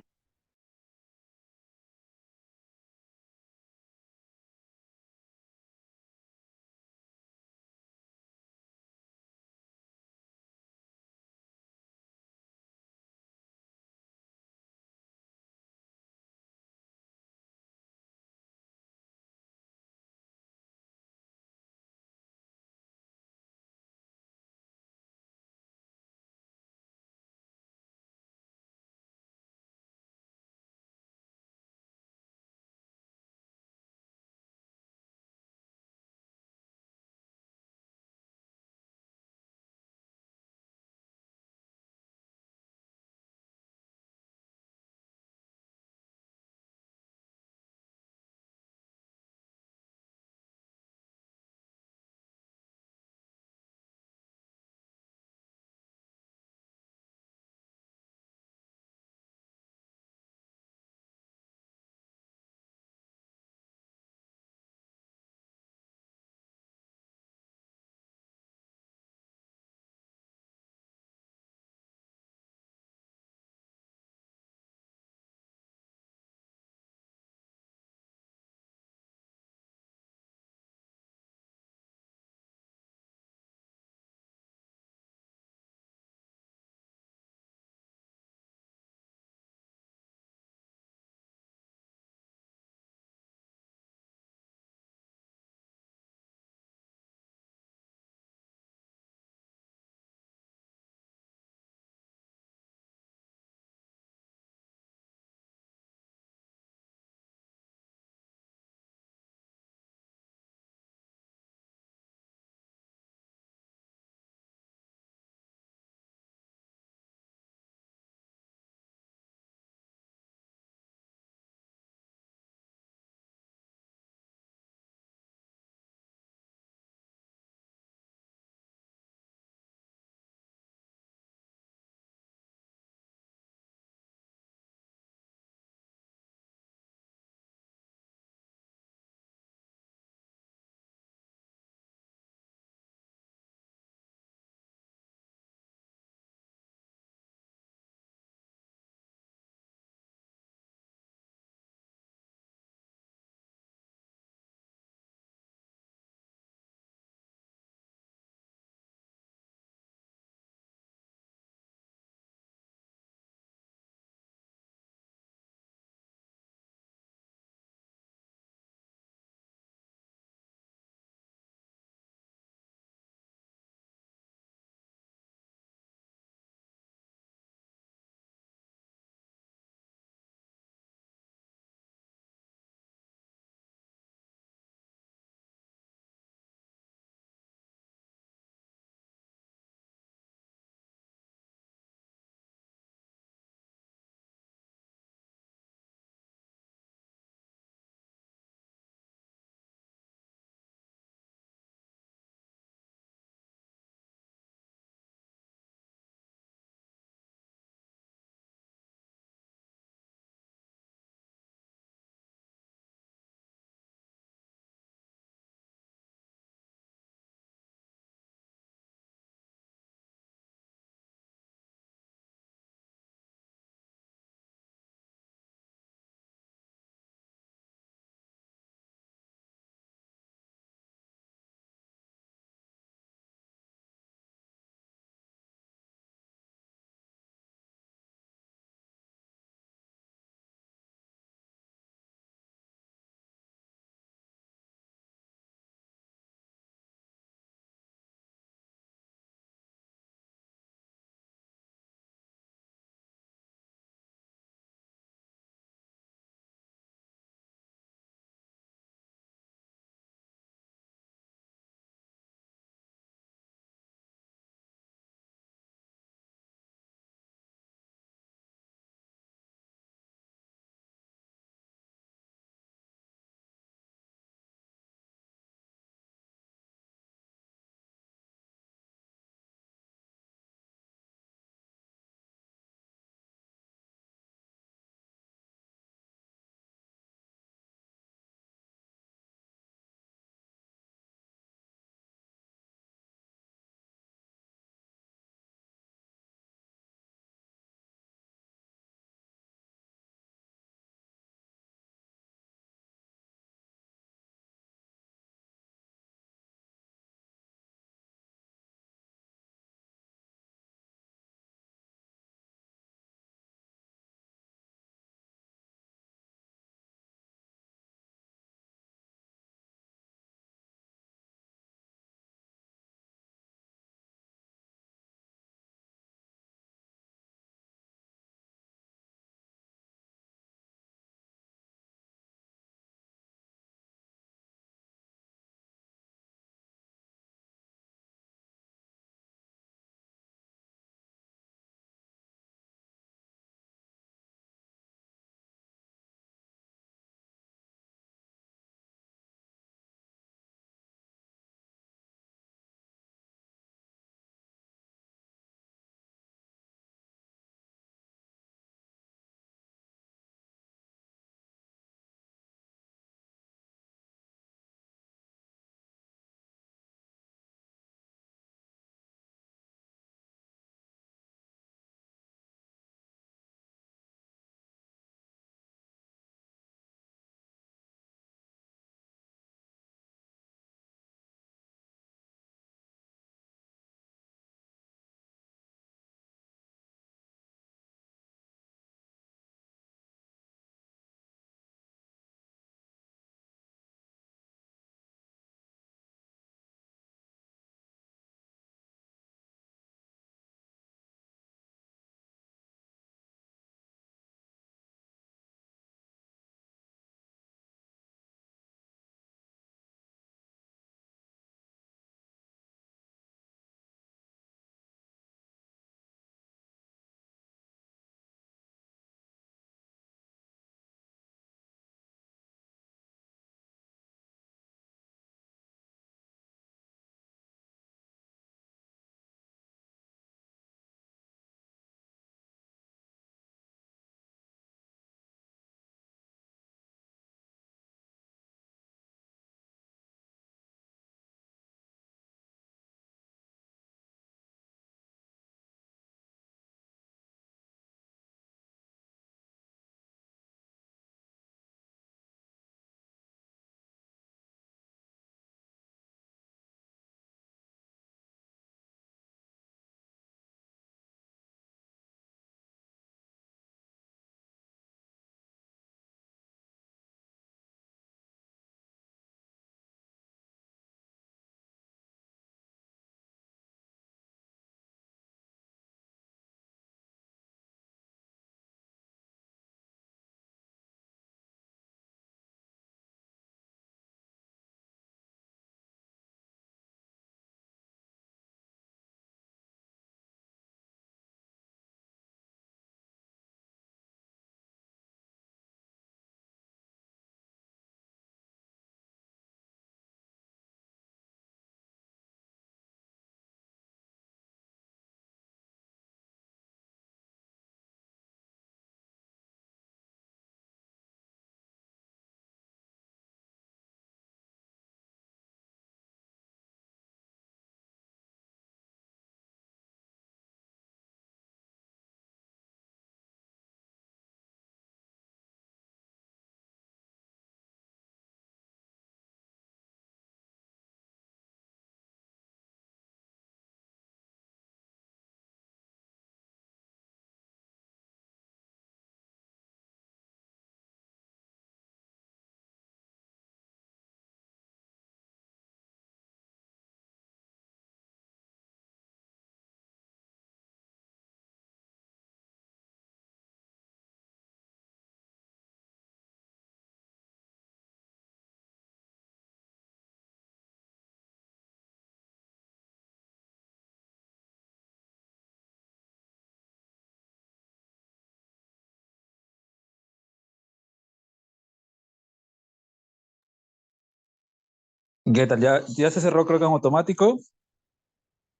¿Qué tal? ¿Ya se cerró creo que en automático?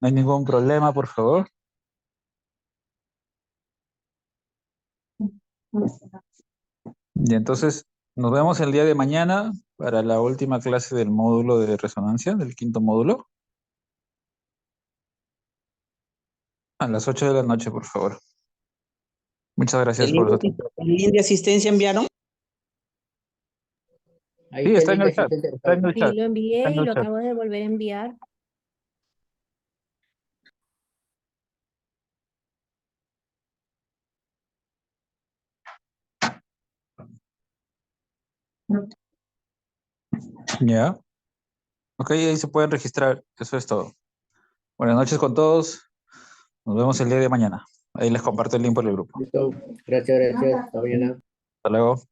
No hay ningún problema, por favor. Y entonces nos vemos el día de mañana para la última clase del módulo de resonancia, del quinto módulo, a las 8 de la noche, por favor. Muchas gracias por su atención. ¿El link de asistencia enviaron? Ahí Sí, está el está en link de el chat. asistente. Está en el Sí, chat. lo Está envié en y el lo chat. acabo de volver a enviar. Ya. Ok, ahí se pueden registrar. Eso es todo. Buenas noches con todos. Nos vemos el día de mañana. Ahí les comparto el link por el grupo. Listo. Gracias, gracias. Hasta mañana. Hasta luego.